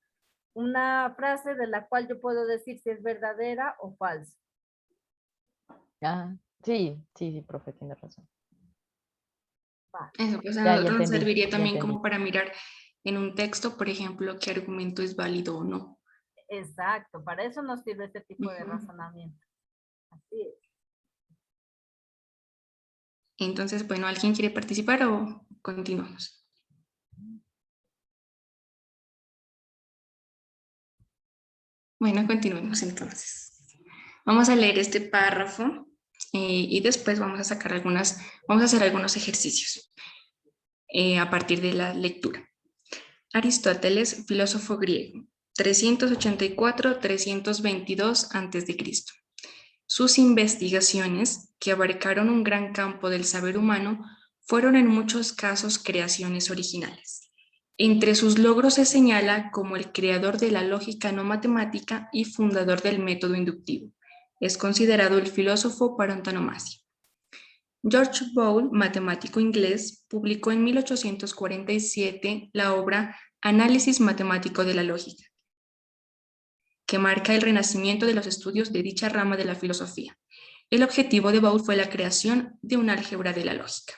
una frase de la cual yo puedo decir si es verdadera o falsa. Ah, sí, profe, tiene razón. Eso, pues a Ya nosotros nos entendí, serviría ya también entendí. como para mirar en un texto, por ejemplo, qué argumento es válido o no. Exacto, para eso nos sirve este tipo de Ujú. razonamiento. Así es. Entonces, bueno, ¿alguien quiere participar o continuamos? Bueno, continuemos entonces. Vamos a leer este párrafo y después vamos a sacar vamos a hacer algunos ejercicios a partir de la lectura. Aristóteles, filósofo griego, 384-322 a.C. Sus investigaciones, que abarcaron un gran campo del saber humano, fueron en muchos casos creaciones originales. Entre sus logros se señala como el creador de la lógica no matemática y fundador del método inductivo. Es considerado el filósofo por antonomasia. George Boole, matemático inglés, publicó en 1847 la obra Análisis matemático de la lógica, que marca el renacimiento de los estudios de dicha rama de la filosofía. El objetivo de Boole fue la creación de un álgebra de la lógica.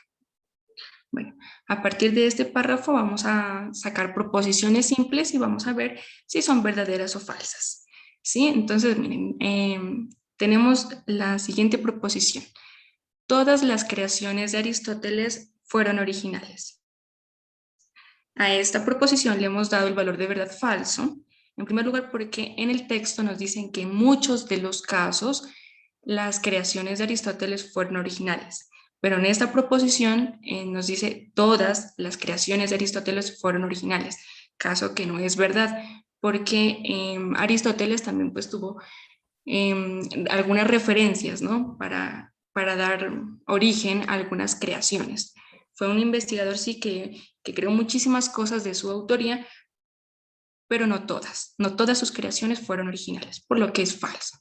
Bueno, a partir de este párrafo vamos a sacar proposiciones simples y vamos a ver si son verdaderas o falsas. ¿Sí? Entonces, miren, tenemos la siguiente proposición. Todas las creaciones de Aristóteles fueron originales. A esta proposición le hemos dado el valor de verdad falso. En primer lugar, porque en el texto nos dicen que en muchos de los casos las creaciones de Aristóteles fueron originales. Pero en esta proposición nos dice todas las creaciones de Aristóteles fueron originales, caso que no es verdad, porque Aristóteles también pues tuvo algunas referencias, ¿no? Para dar origen a algunas creaciones. Fue un investigador, sí, que creó muchísimas cosas de su autoría, pero no todas sus creaciones fueron originales, por lo que es falso.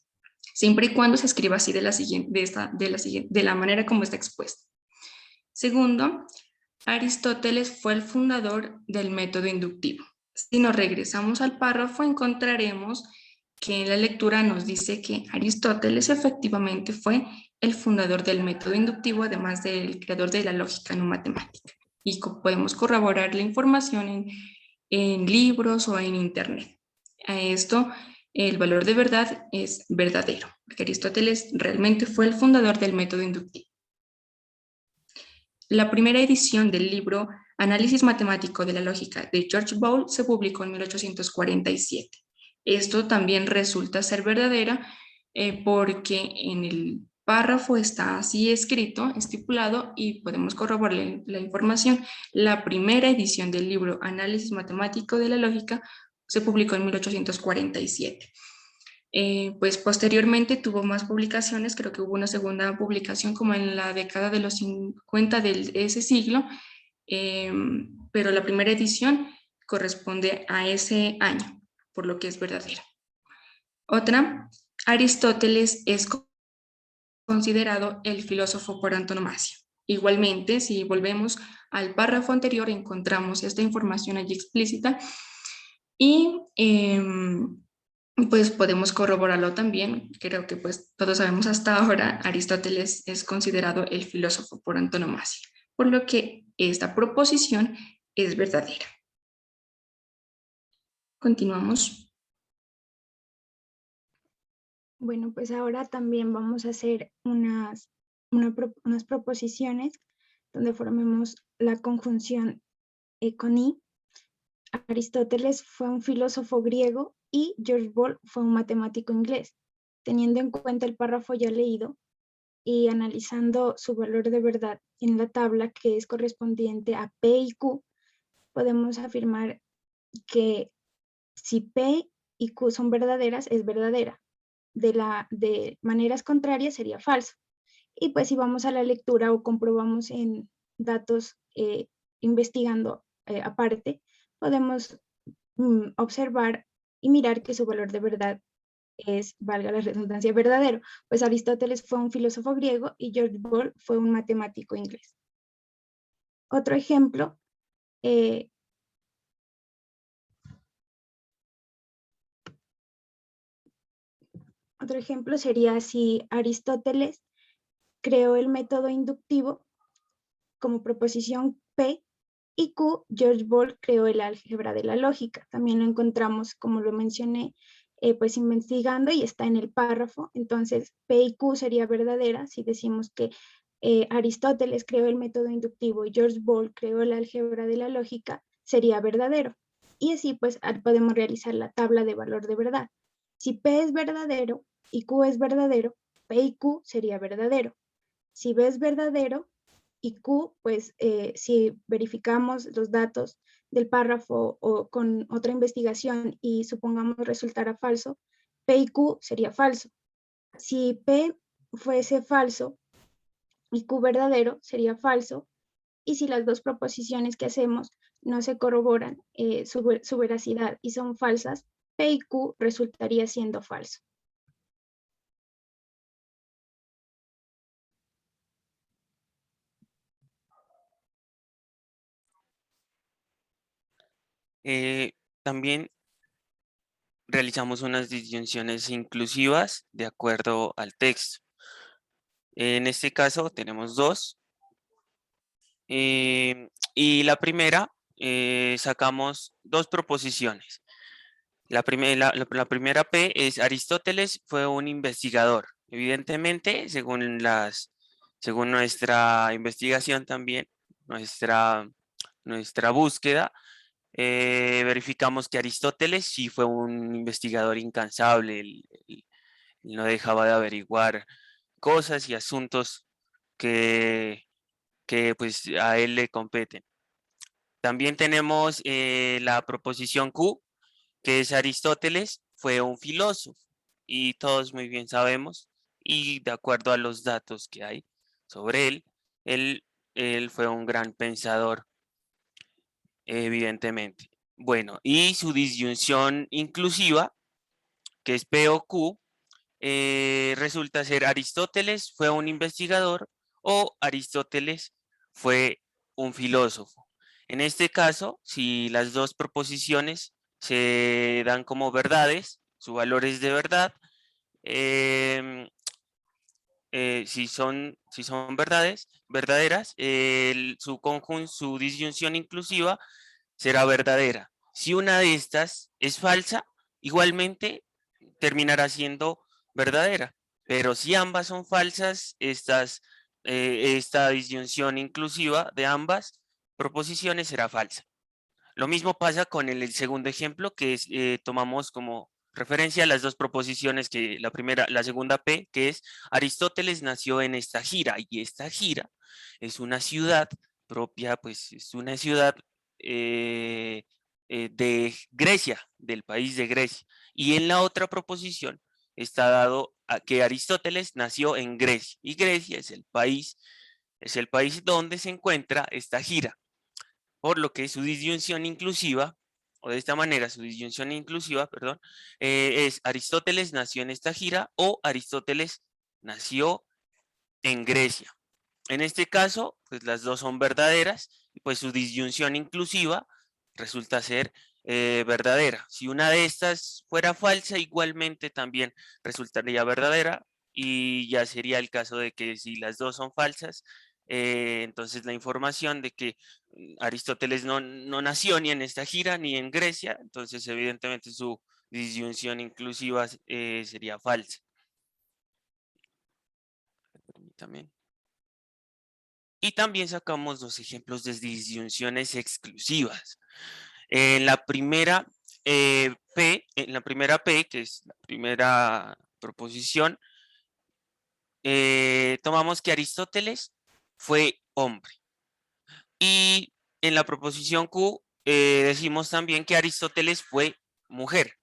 Siempre y cuando se escriba así de la manera como está expuesta. Segundo, Aristóteles fue el fundador del método inductivo. Si nos regresamos al párrafo, encontraremos que en la lectura nos dice que Aristóteles efectivamente fue el fundador del método inductivo, además del creador de la lógica no matemática. y podemos corroborar la información en libros o en internet. A esto, el valor de verdad es verdadero, porque Aristóteles realmente fue el fundador del método inductivo. La primera edición del libro Análisis matemático de la lógica de George Boole se publicó en 1847. Esto también resulta ser verdadera porque en el párrafo está así escrito, estipulado, y podemos corroborar la información. La primera edición del libro Análisis matemático de la lógica se publicó en 1847. Pues posteriormente tuvo más publicaciones, creo que hubo una segunda publicación como en la década de los 50 de ese siglo, pero la primera edición corresponde a ese año, por lo que es verdadera. Otra, Aristóteles es considerado el filósofo por antonomasia. Igualmente, si volvemos al párrafo anterior, encontramos esta información allí explícita y pues podemos corroborarlo también. Creo que pues todos sabemos hasta ahora, Aristóteles es considerado el filósofo por antonomasia, por lo que esta proposición es verdadera. Continuamos. Bueno, pues ahora también vamos a hacer unas proposiciones donde formemos la conjunción con i. Aristóteles fue un filósofo griego y George Boole fue un matemático inglés. Teniendo en cuenta el párrafo ya leído y analizando su valor de verdad en la tabla que es correspondiente a P y Q, podemos afirmar que si P y Q son verdaderas, es verdadera. De maneras contrarias sería falso. Y pues si vamos a la lectura o comprobamos en datos investigando aparte, podemos observar y mirar que su valor de verdad es, valga la redundancia, verdadero, pues Aristóteles fue un filósofo griego y George Boole fue un matemático inglés. Otro ejemplo, sería si Aristóteles creó el método inductivo como proposición P y Q, George Boole creó el álgebra de la lógica. También lo encontramos, como lo mencioné, pues investigando y está en el párrafo. Entonces, P y Q sería verdadera si decimos que Aristóteles creó el método inductivo y George Boole creó el álgebra de la lógica, sería verdadero. Y así pues podemos realizar la tabla de valor de verdad. Si P es verdadero y Q es verdadero, P y Q sería verdadero. Si B es verdadero y Q, pues si verificamos los datos del párrafo o con otra investigación y supongamos resultara falso, P y Q sería falso. Si P fuese falso y Q verdadero, sería falso. Y si las dos proposiciones que hacemos no se corroboran su veracidad y son falsas, P y Q resultaría siendo falso. También realizamos unas disyunciones inclusivas de acuerdo al texto. En este caso tenemos dos. Y la primera, sacamos dos proposiciones. La primera P es Aristóteles fue un investigador. Evidentemente, según nuestra investigación también, nuestra búsqueda, verificamos que Aristóteles sí fue un investigador incansable. Él no dejaba de averiguar cosas y asuntos que pues a él le competen. También tenemos la proposición Q, que es Aristóteles fue un filósofo y todos muy bien sabemos y de acuerdo a los datos que hay sobre él fue un gran pensador, evidentemente. Bueno, y su disyunción inclusiva, que es P o Q, resulta ser Aristóteles fue un investigador o Aristóteles fue un filósofo. En este caso, si las dos proposiciones se dan como verdades, su valor es de verdad, si son verdaderas, su disyunción inclusiva será verdadera. Si una de estas es falsa, igualmente terminará siendo verdadera. Pero si ambas son falsas, esta disyunción inclusiva de ambas proposiciones será falsa. Lo mismo pasa con el segundo ejemplo, que es, tomamos como referencia a las dos proposiciones, que la segunda P, que es Aristóteles nació en esta gira, y esta gira es una ciudad propia, pues es una ciudad de Grecia, del país de Grecia. Y en la otra proposición está dado a que Aristóteles nació en Grecia, y Grecia es el país donde se encuentra esta gira. Por lo que su disyunción inclusiva, o de esta manera su disyunción inclusiva, perdón, es Aristóteles nació en esta gira o Aristóteles nació en Grecia. En este caso, pues las dos son verdaderas, y pues su disyunción inclusiva resulta ser verdadera. Si una de estas fuera falsa, igualmente también resultaría verdadera, y ya sería el caso de que si las dos son falsas, entonces la información de que Aristóteles no nació ni en esta gira ni en Grecia, entonces evidentemente su disyunción inclusiva sería falsa. Permítame. Y también sacamos dos ejemplos de disyunciones exclusivas. En la primera P, que es la primera proposición, tomamos que Aristóteles fue hombre. Y en la proposición Q decimos también que Aristóteles fue mujer.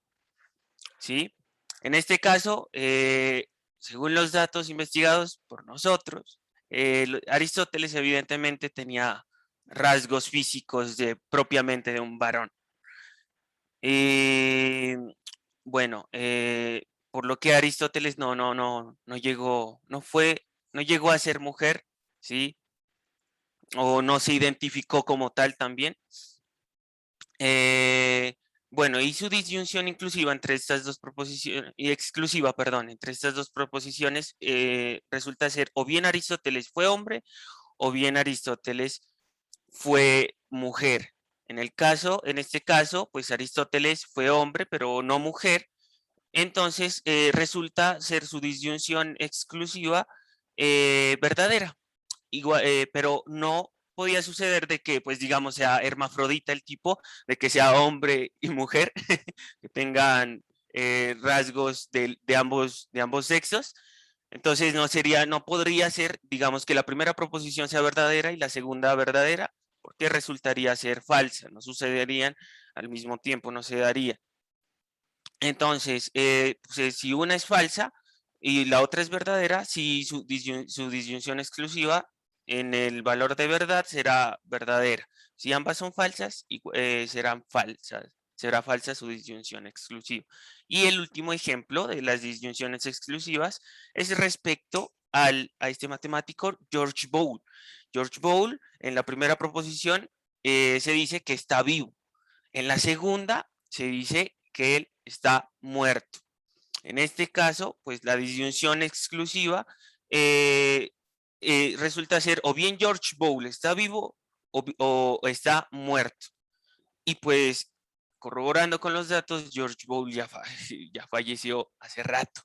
¿Sí? En este caso, según los datos investigados por nosotros, Aristóteles evidentemente tenía rasgos físicos propiamente de un varón. Bueno, por lo que Aristóteles no llegó a ser mujer, ¿sí? O no se identificó como tal también. Bueno, y su disyunción inclusiva entre estas dos proposiciones, y exclusiva, perdón, entre estas dos proposiciones resulta ser o bien Aristóteles fue hombre o bien Aristóteles fue mujer. En este caso, pues Aristóteles fue hombre, pero no mujer. Entonces, resulta ser su disyunción exclusiva verdadera. Igual, pero no podía suceder de que, pues digamos, sea hermafrodita el tipo, de que sea hombre y mujer, que tengan rasgos de ambos sexos. Entonces no podría ser, digamos, que la primera proposición sea verdadera y la segunda verdadera, porque resultaría ser falsa, no sucederían al mismo tiempo, no se daría. Entonces, pues, si una es falsa y la otra es verdadera, si su disyunción exclusiva en el valor de verdad será verdadera. Si ambas son falsas, será falsa su disyunción exclusiva. Y el último ejemplo de las disyunciones exclusivas es respecto a este matemático George Boole. George Boole, en la primera proposición, se dice que está vivo. En la segunda, se dice que él está muerto. En este caso, pues la disyunción exclusiva resulta ser o bien George Boole está vivo o está muerto. Y pues corroborando con los datos, George Boole ya falleció hace rato.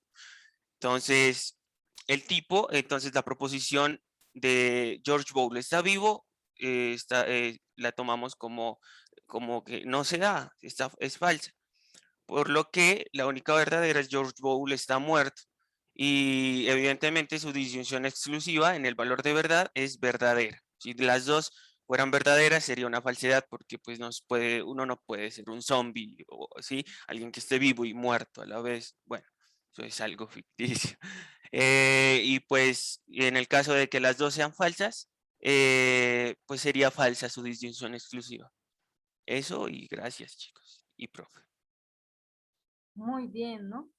Entonces, entonces la proposición de George Boole está vivo, la tomamos como que no se da, es falsa. Por lo que la única verdadera es George Boole está muerto. Y evidentemente su disyunción exclusiva en el valor de verdad es verdadera. Si las dos fueran verdaderas sería una falsedad, porque pues uno no puede ser un zombie o ¿sí? Alguien que esté vivo y muerto a la vez. Bueno, eso es algo ficticio. Y pues en el caso de que las dos sean falsas, pues sería falsa su disyunción exclusiva. Eso, y gracias, chicos y profe. Muy bien, ¿no?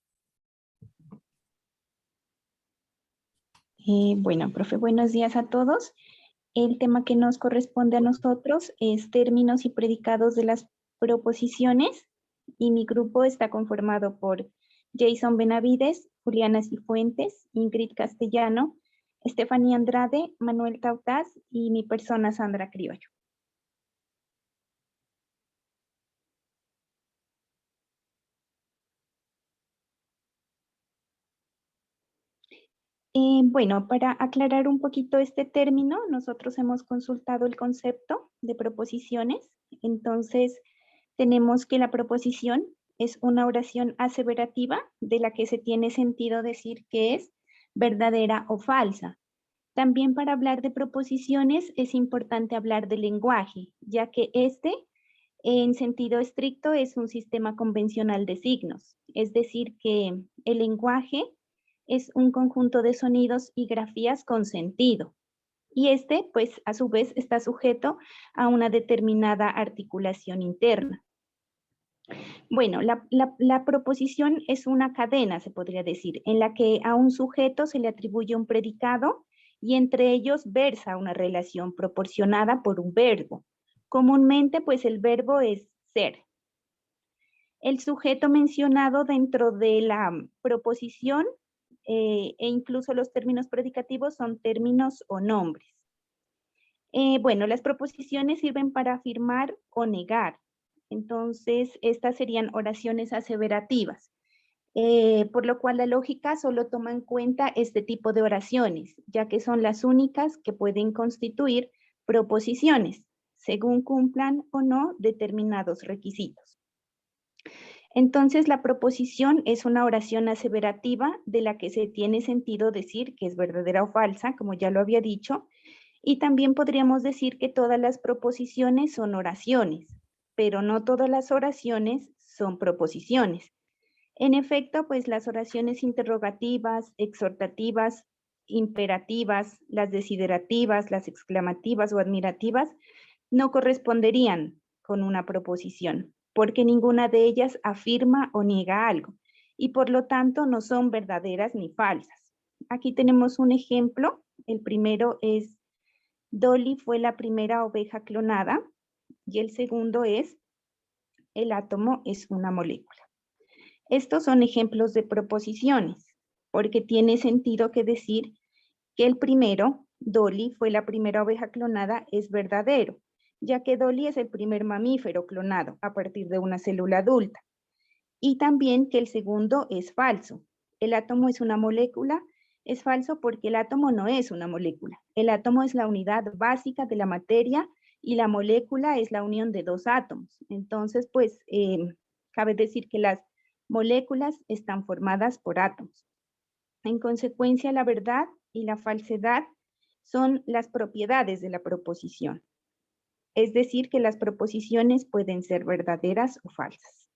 Bueno, profe, buenos días a todos. El tema que nos corresponde a nosotros es términos y predicados de las proposiciones, y mi grupo está conformado por Jason Benavides, Juliana Cifuentes, Ingrid Castellano, Estefanía Andrade, Manuel Tautaz y mi persona Sandra Criollo. Bueno, para aclarar un poquito este término, nosotros hemos consultado el concepto de proposiciones. Entonces, tenemos que la proposición es una oración aseverativa de la que se tiene sentido decir que es verdadera o falsa. También para hablar de proposiciones es importante hablar del lenguaje, ya que este, en sentido estricto, es un sistema convencional de signos. Es decir, que el lenguaje es un conjunto de sonidos y grafías con sentido. Y este, pues, a su vez, está sujeto a una determinada articulación interna. Bueno, la proposición es una cadena, se podría decir, en la que a un sujeto se le atribuye un predicado y entre ellos versa una relación proporcionada por un verbo. Comúnmente, pues, el verbo es ser. El sujeto mencionado dentro de la proposición e incluso los términos predicativos son términos o nombres. Bueno, las proposiciones sirven para afirmar o negar. Entonces, estas serían oraciones aseverativas, por lo cual la lógica solo toma en cuenta este tipo de oraciones, ya que son las únicas que pueden constituir proposiciones, según cumplan o no determinados requisitos. Entonces, la proposición es una oración aseverativa de la que se tiene sentido decir que es verdadera o falsa, como ya lo había dicho, y también podríamos decir que todas las proposiciones son oraciones, pero no todas las oraciones son proposiciones. En efecto, pues las oraciones interrogativas, exhortativas, imperativas, las desiderativas, las exclamativas o admirativas no corresponderían con una proposición, porque ninguna de ellas afirma o niega algo, y por lo tanto no son verdaderas ni falsas. Aquí tenemos un ejemplo. El primero es: Dolly fue la primera oveja clonada, y el segundo es: el átomo es una molécula. Estos son ejemplos de proposiciones, porque tiene sentido que decir que el primero, Dolly fue la primera oveja clonada, es verdadero, ya que Dolly es el primer mamífero clonado a partir de una célula adulta. Y también que el segundo es falso. El átomo es una molécula, es falso porque el átomo no es una molécula. El átomo es la unidad básica de la materia y la molécula es la unión de dos átomos. Entonces, pues, cabe decir que las moléculas están formadas por átomos. En consecuencia, la verdad y la falsedad son las propiedades de la proposición. Es decir, que las proposiciones pueden ser verdaderas o falsas.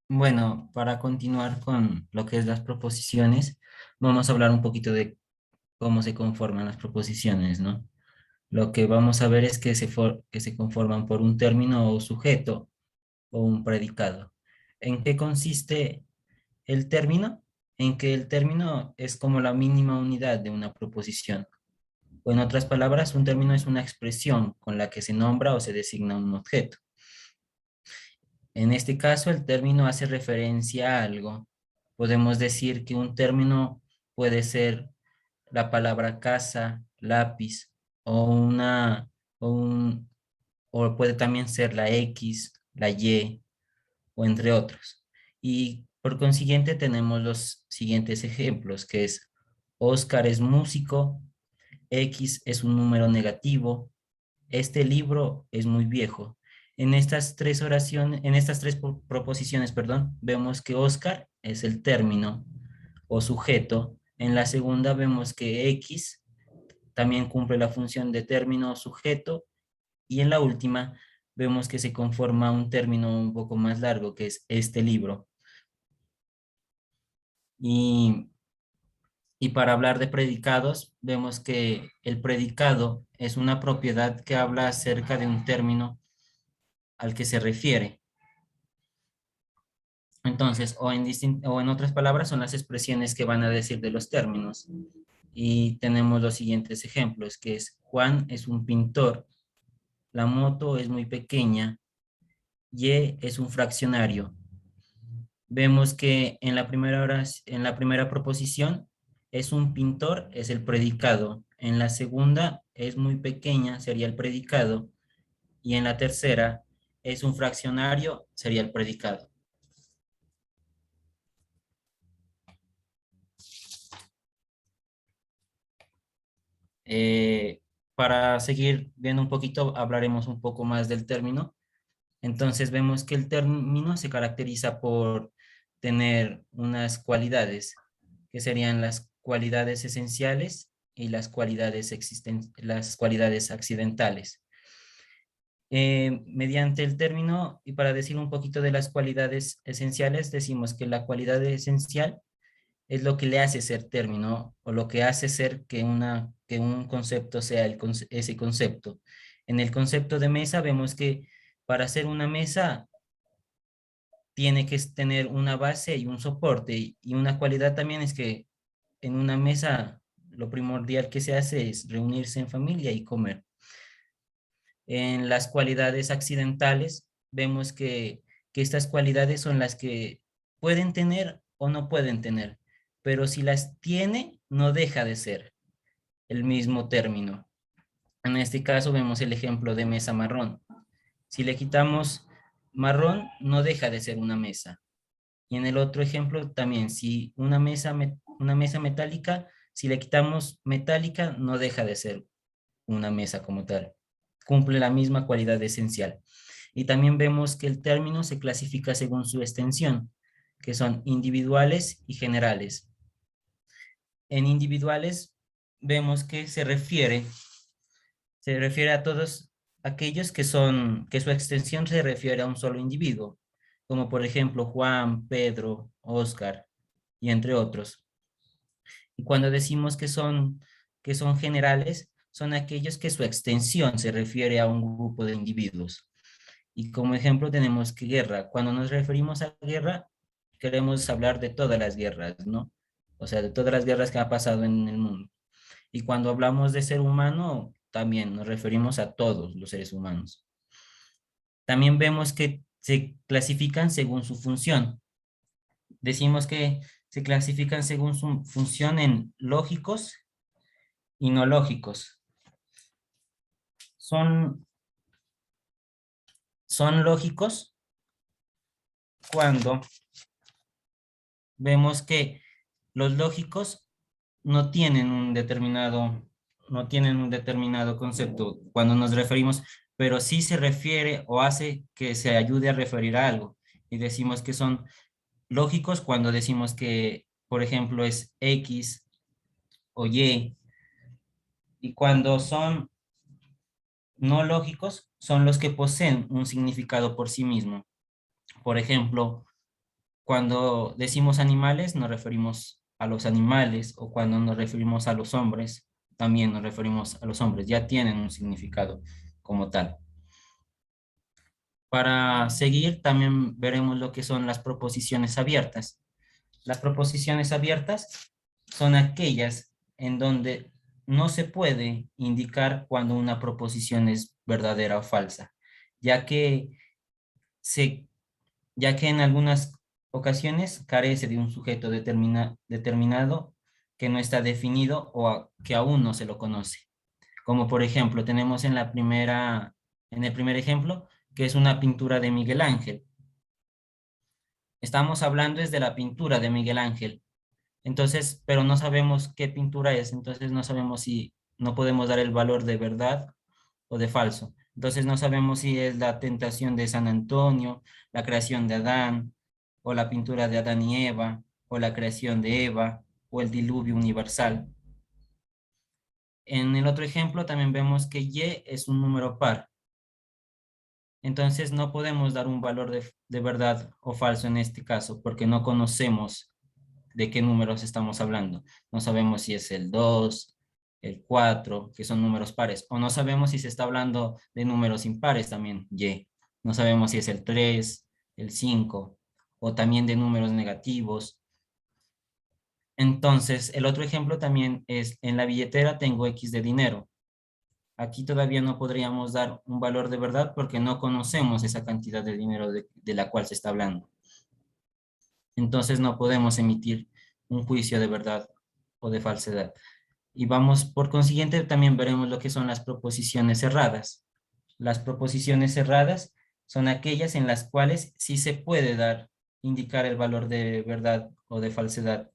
Bueno, para continuar con lo que es las proposiciones, vamos a hablar un poquito de cómo se conforman las proposiciones, ¿no? Lo que vamos a ver es que se conforman por un término o sujeto o un predicado. ¿En qué consiste el término? En que el término es como la mínima unidad de una proposición. O en otras palabras, un término es una expresión con la que se nombra o se designa un objeto. En este caso, el término hace referencia a algo. Podemos decir que un término puede ser la palabra casa, lápiz, o o puede también ser la X, la Y, o entre otros. Y por consiguiente tenemos los siguientes ejemplos, que es: Oscar es músico, X es un número negativo, este libro es muy viejo. En estas tres proposiciones, perdón, vemos que Oscar es el término o sujeto. En la segunda vemos que X también cumple la función de término o sujeto. Y en la última vemos que se conforma un término un poco más largo, que es este libro. Y para hablar de predicados, vemos que el predicado es una propiedad que habla acerca de un término al que se refiere. Entonces, o en otras palabras, son las expresiones que van a decir de los términos. Y tenemos los siguientes ejemplos, que es: Juan es un pintor, la moto es muy pequeña, Y es un fraccionario. Vemos que en la primera proposición es un pintor, es el predicado. En la segunda es muy pequeña, sería el predicado. Y en la tercera es un fraccionario, sería el predicado. Para seguir viendo un poquito, hablaremos un poco más del término. Entonces vemos que el término se caracteriza por tener unas cualidades, que serían las cualidades esenciales y las cualidades accidentales. Mediante el término, y para decir un poquito de las cualidades esenciales, decimos que la cualidad esencial es lo que le hace ser término o lo que hace ser que un concepto sea ese concepto. En el concepto de mesa vemos que para hacer una mesa tiene que tener una base y un soporte, y una cualidad también es que en una mesa lo primordial que se hace es reunirse en familia y comer. En las cualidades accidentales vemos que estas cualidades son las que pueden tener o no pueden tener, pero si las tiene, no deja de ser el mismo término. En este caso vemos el ejemplo de mesa marrón. Si le quitamos marrón, no deja de ser una mesa. Y en el otro ejemplo también, si una mesa metálica, si le quitamos metálica, no deja de ser una mesa como tal. Cumple la misma cualidad esencial. Y también vemos que el término se clasifica según su extensión, que son individuales y generales. En individuales vemos que se refiere a todos aquellos que su extensión se refiere a un solo individuo, como por ejemplo Juan, Pedro, Oscar, y entre otros. Y cuando decimos que son generales, son aquellos que su extensión se refiere a un grupo de individuos. Y como ejemplo tenemos que guerra. Cuando nos referimos a guerra, queremos hablar de todas las guerras, ¿no? O sea, de todas las guerras que ha pasado en el mundo. Y cuando hablamos de ser humano, también nos referimos a todos los seres humanos. También vemos que se clasifican según su función. Decimos que se clasifican según su función en lógicos y no lógicos. Son lógicos cuando vemos que los lógicos no tienen un determinado concepto cuando nos referimos, pero sí se refiere o hace que se ayude a referir a algo. Y decimos que son lógicos cuando decimos que, por ejemplo, es X o Y. Y cuando son no lógicos, son los que poseen un significado por sí mismo. Por ejemplo, cuando decimos animales, nos referimos a los animales, o cuando nos referimos a los hombres, también nos referimos a los hombres. Ya tienen un significado como tal. Para seguir, también veremos lo que son las proposiciones abiertas. Las proposiciones abiertas son aquellas en donde no se puede indicar cuando una proposición es verdadera o falsa, ya que en algunas ocasiones carece de un sujeto determinado que no está definido o que aún no se lo conoce. Como por ejemplo, tenemos en el primer ejemplo, que es una pintura de Miguel Ángel. Estamos hablando de la pintura de Miguel Ángel. Entonces, pero no sabemos qué pintura es, entonces no sabemos si no podemos dar el valor de verdad o de falso. Entonces no sabemos si es la tentación de San Antonio, la creación de Adán, o la pintura de Adán y Eva, o la creación de Eva, o el diluvio universal. En el otro ejemplo también vemos que Y es un número par. Entonces no podemos dar un valor de verdad o falso en este caso, porque no conocemos de qué números estamos hablando. No sabemos si es el 2, el 4, que son números pares, o no sabemos si se está hablando de números impares también, Y. No sabemos si es el 3, el 5, o también de números negativos. Entonces, el otro ejemplo también es, en la billetera tengo X de dinero. aquí todavía no podríamos dar un valor de verdad porque no conocemos esa cantidad de dinero de la cual se está hablando. Entonces no podemos emitir un juicio de verdad o de falsedad. Y vamos, por consiguiente, también veremos lo que son las proposiciones cerradas. Las proposiciones cerradas son aquellas en las cuales sí se puede indicar el valor de verdad o de falsedad,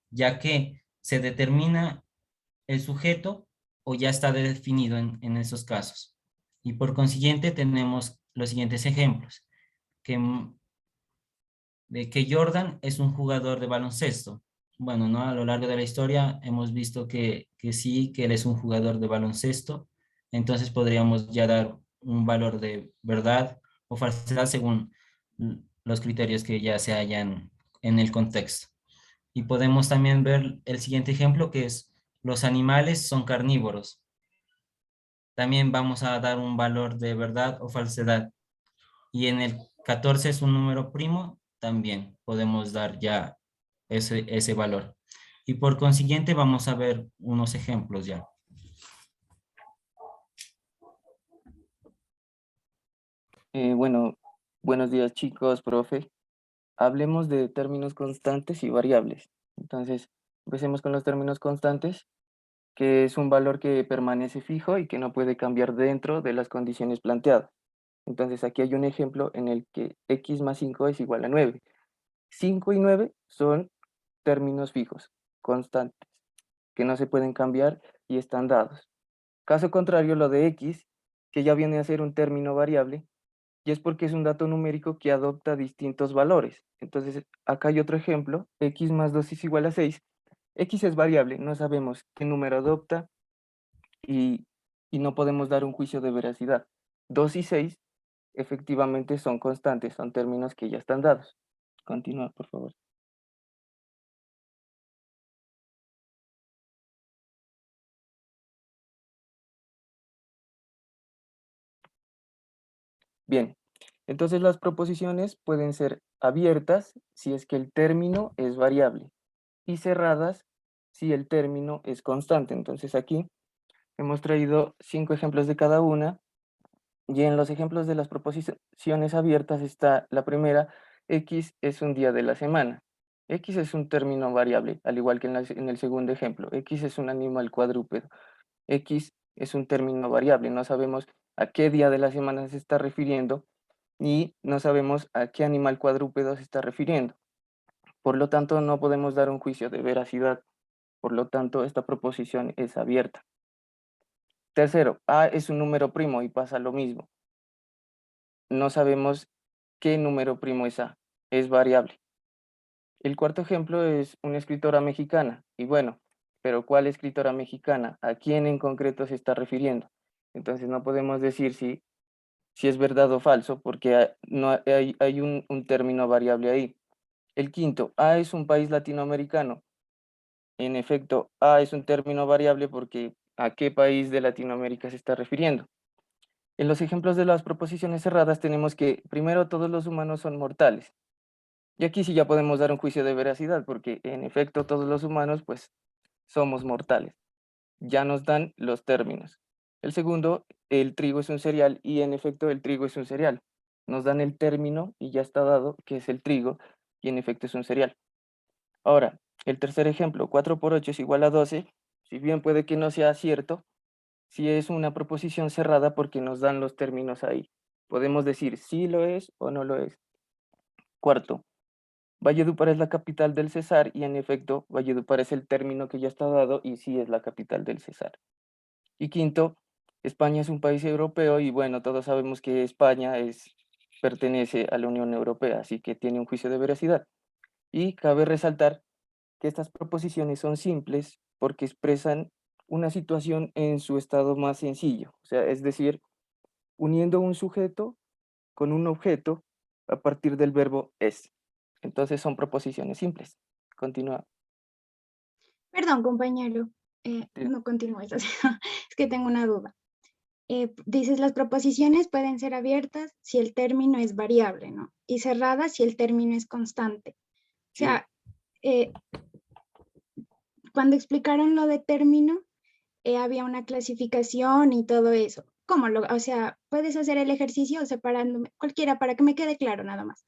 ya que se determina el sujeto o ya está definido en esos casos. Y por consiguiente tenemos los siguientes ejemplos, de que Jordan es un jugador de baloncesto. Bueno, ¿no? A lo largo de la historia hemos visto que sí, que él es un jugador de baloncesto, entonces podríamos ya dar un valor de verdad o falsedad según los criterios que ya se hallan en el contexto. Y podemos también ver el siguiente ejemplo, que es los animales son carnívoros. También vamos a dar un valor de verdad o falsedad. Y en el 14 es un número primo, también podemos dar ya ese valor. Y por consiguiente vamos a ver unos ejemplos ya. Bueno, buenos días chicos, profe. Hablemos de términos constantes y variables. Entonces, empecemos con los términos constantes, que es un valor que permanece fijo y que no puede cambiar dentro de las condiciones planteadas. Entonces, aquí hay un ejemplo en el que x más 5 es igual a 9. 5 y 9 son términos fijos, constantes, que no se pueden cambiar y están dados. Caso contrario, lo de x, que ya viene a ser un término variable, y es porque es un dato numérico que adopta distintos valores. Entonces, acá hay otro ejemplo, x más 2 es igual a 6. X es variable, no sabemos qué número adopta y no podemos dar un juicio de veracidad. 2 y 6 efectivamente son constantes, son términos que ya están dados. Continúa, por favor. Bien, entonces las proposiciones pueden ser abiertas si es que el término es variable y cerradas si el término es constante. Entonces aquí hemos traído 5 ejemplos de cada una y en los ejemplos de las proposiciones abiertas está la primera, X es un día de la semana. X es un término variable, al igual que en el segundo ejemplo. X es un animal cuadrúpedo. X es un término variable, no sabemos a qué día de la semana se está refiriendo y no sabemos a qué animal cuadrúpedo se está refiriendo. Por lo tanto, no podemos dar un juicio de veracidad. Por lo tanto, esta proposición es abierta. Tercero, A es un número primo y pasa lo mismo. No sabemos qué número primo es A, es variable. El cuarto ejemplo es una escritora mexicana. Y bueno, pero ¿cuál escritora mexicana? ¿A quién en concreto se está refiriendo? Entonces no podemos decir si es verdad o falso, porque no hay un término variable ahí. El quinto, A es un país latinoamericano. En efecto, A es un término variable porque ¿a qué país de Latinoamérica se está refiriendo? En los ejemplos de las proposiciones cerradas tenemos que primero todos los humanos son mortales. Y aquí sí ya podemos dar un juicio de veracidad porque en efecto todos los humanos pues somos mortales. Ya nos dan los términos. El segundo, el trigo es un cereal y en efecto el trigo es un cereal. Nos dan el término y ya está dado que es el trigo y en efecto es un cereal. Ahora, el tercer ejemplo, 4 por 8 es igual a 12. Si bien puede que no sea cierto, sí es una proposición cerrada porque nos dan los términos ahí. Podemos decir si lo es o no lo es. Cuarto, Valledupar es la capital del Cesar y en efecto Valledupar es el término que ya está dado y sí es la capital del Cesar. Y quinto, España es un país europeo y bueno, todos sabemos que España pertenece a la Unión Europea, así que tiene un juicio de veracidad. Y cabe resaltar que estas proposiciones son simples porque expresan una situación en su estado más sencillo, o sea, es decir, uniendo un sujeto con un objeto a partir del verbo es. Entonces son proposiciones simples. Continúa. Perdón, compañero, Sí. no continúes, es que tengo una duda. Dices, las proposiciones pueden ser abiertas si el término es variable, ¿no? Y cerradas si el término es constante. O sea, cuando explicaron lo de término, había una clasificación y todo eso. ¿Cómo o sea, puedes hacer el ejercicio separándome, cualquiera, para que me quede claro nada más,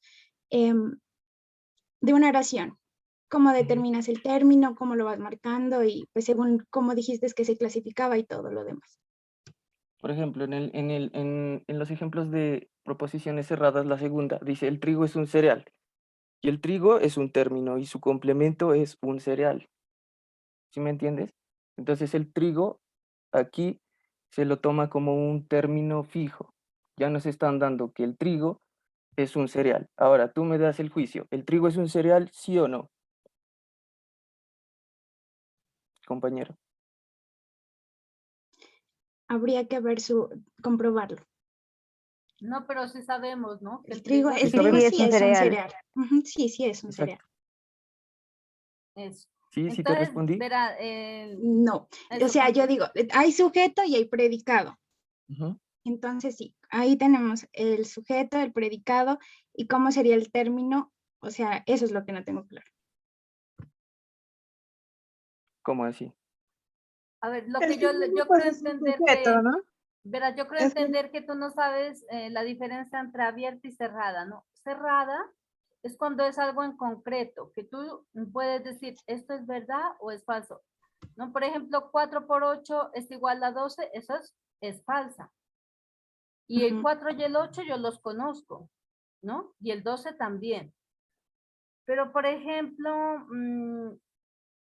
de una oración? ¿Cómo determinas el término? ¿Cómo lo vas marcando? Y pues según cómo dijiste es que se clasificaba y todo lo demás. Por ejemplo, en los ejemplos de proposiciones cerradas, la segunda dice el trigo es un cereal. Y el trigo es un término y su complemento es un cereal. ¿Sí me entiendes? Entonces el trigo aquí se lo toma como un término fijo. Ya nos están dando que el trigo es un cereal. Ahora tú me das el juicio. ¿El trigo es un cereal, sí o no, compañero? Habría que comprobarlo. No, pero sí sabemos, ¿no? Que El trigo ¿Sí sí sabemos? es un cereal. Sí, sí es un Exacto. cereal. Eso. Sí, sí te Entonces, respondí. verá, No, eso o sea, yo con- digo, hay sujeto y hay predicado. Ujú. Entonces sí, ahí tenemos el sujeto, el predicado y cómo sería el término. O sea, eso es lo que no tengo claro. ¿Cómo así? A ver, lo que yo creo entender que, verá, yo creo entender que tú no sabes la diferencia entre abierta y cerrada, ¿no? Cerrada es cuando es algo en concreto, que tú puedes decir, esto es verdad o es falso, ¿no? Por ejemplo, 4 por 8 es igual a 12, eso es falsa. Y el 4 y el 8 yo los conozco, ¿no? Y el 12 también. Pero, por ejemplo,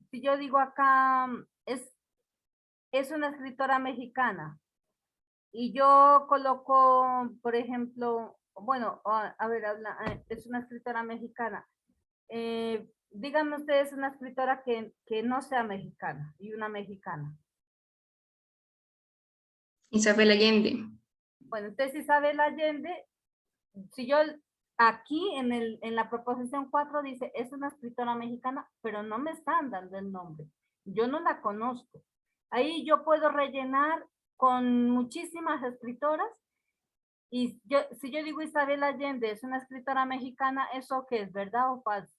si yo digo acá, es una escritora mexicana y yo coloco, por ejemplo, bueno, a ver, es una escritora mexicana. Díganme ustedes una escritora que no sea mexicana y una mexicana. Isabel Allende. Bueno, entonces Isabel Allende, si yo aquí en la proposición 4 dice, es una escritora mexicana, pero no me están dando el nombre. Yo no la conozco. Ahí yo puedo rellenar con muchísimas escritoras y si yo digo Isabel Allende es una escritora mexicana, ¿eso qué es? ¿Verdad o falso?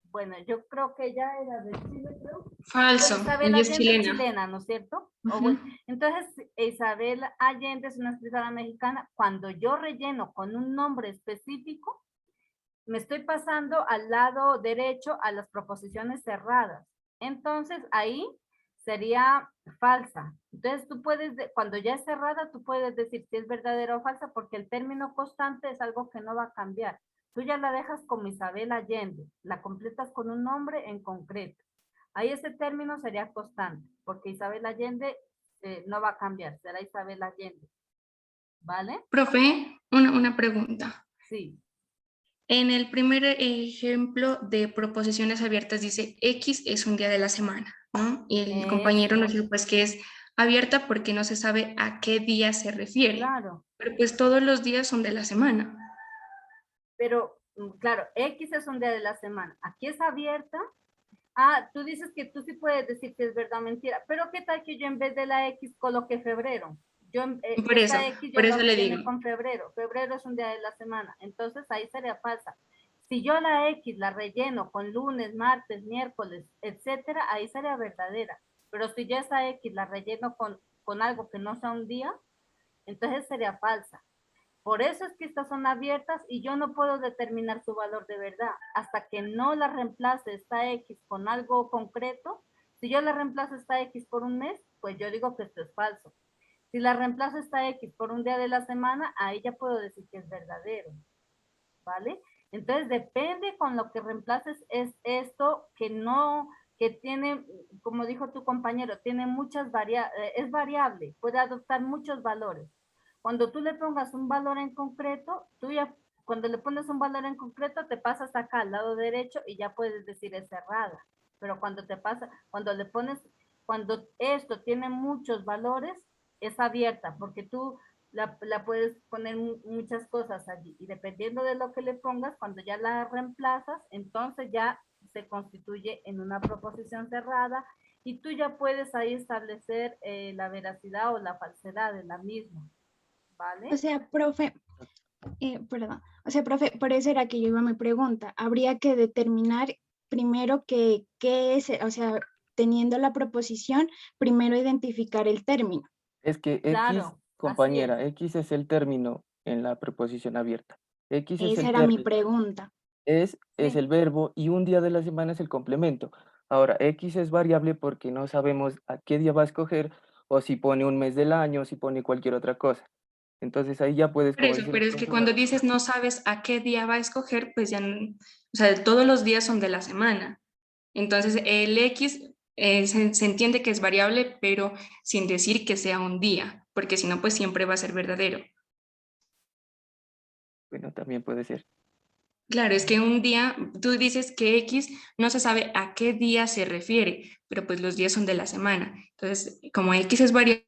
Bueno, yo creo que ella era de Chile, creo. Falso, Isabel ella es Allende es chilena. chilena, ¿no es cierto? Bueno, entonces, Isabel Allende es una escritora mexicana. Cuando yo relleno con un nombre específico, me estoy pasando al lado derecho a las proposiciones cerradas. Entonces, ahí sería falsa. Entonces, tú puedes, cuando ya es cerrada, tú puedes decir si es verdadera o falsa, porque el término constante es algo que no va a cambiar. Tú ya la dejas como Isabel Allende, la completas con un nombre en concreto. Ahí ese término sería constante, porque Isabel Allende no va a cambiar, será Isabel Allende. ¿Vale? Profe, una pregunta. Sí. En el primer ejemplo de proposiciones abiertas dice X es un día de la semana, ¿no? Y el compañero nos dice pues que es abierta porque no se sabe a qué día se refiere. Claro. Pero pues todos los días son de la semana. Pero, claro, X es un día de la semana. Aquí es abierta. Tú dices que tú sí puedes decir que es verdad o mentira, pero ¿qué tal que yo en vez de la X coloque febrero? Por eso X yo por lo eso le rellené digo. con febrero. Febrero es un día de la semana. Entonces ahí sería falsa. Si yo la X la relleno con lunes, martes, miércoles, etcétera, ahí sería verdadera. Pero si yo esa X la relleno con algo que no sea un día, entonces sería falsa. Por eso es que estas son abiertas y yo no puedo determinar su valor de verdad. Hasta que no la reemplace esta X con algo concreto, si yo la reemplazo esta X por un mes, pues yo digo que esto es falso. Si la reemplazo esta X por un día de la semana, ahí ya puedo decir que es verdadero. ¿Vale? Entonces depende con lo que reemplaces es esto que no, que tiene, como dijo tu compañero, tiene muchas es variable, puede adoptar muchos valores. Cuando tú le pongas un valor en concreto, tú ya, cuando le pones un valor en concreto, te pasas acá al lado derecho y ya puedes decir es cerrada. Pero cuando te pasa, cuando le pones, cuando esto tiene muchos valores, es abierta, porque tú la puedes poner muchas cosas allí. Y dependiendo de lo que le pongas, cuando ya la reemplazas, entonces ya se constituye en una proposición cerrada y tú ya puedes ahí establecer la veracidad o la falsedad de la misma. ¿Vale? O sea, profe, perdón, o sea, profe, por eso era que yo iba a mi pregunta. Habría que determinar primero qué es, o sea, teniendo la proposición, primero identificar el término. Es que X, Claro, compañera, X es el término en la preposición abierta. X es Esa el era mi término, pregunta. es Sí. el verbo y un día de la semana es el complemento. Ahora, X es variable porque no sabemos a qué día va a escoger o si pone un mes del año o si pone cualquier otra cosa. Entonces ahí ya puedes Por como eso, decir, pero es que cuando dices no sabes a qué día va a escoger, pues ya, o sea, todos los días son de la semana. Entonces, el X se entiende que es variable, pero sin decir que sea un día, porque si no, pues siempre va a ser verdadero. bueno, también puede ser. Claro, es que un día, tú dices que X no se sabe a qué día se refiere, pero pues los días son de la semana. Entonces, como X es variable,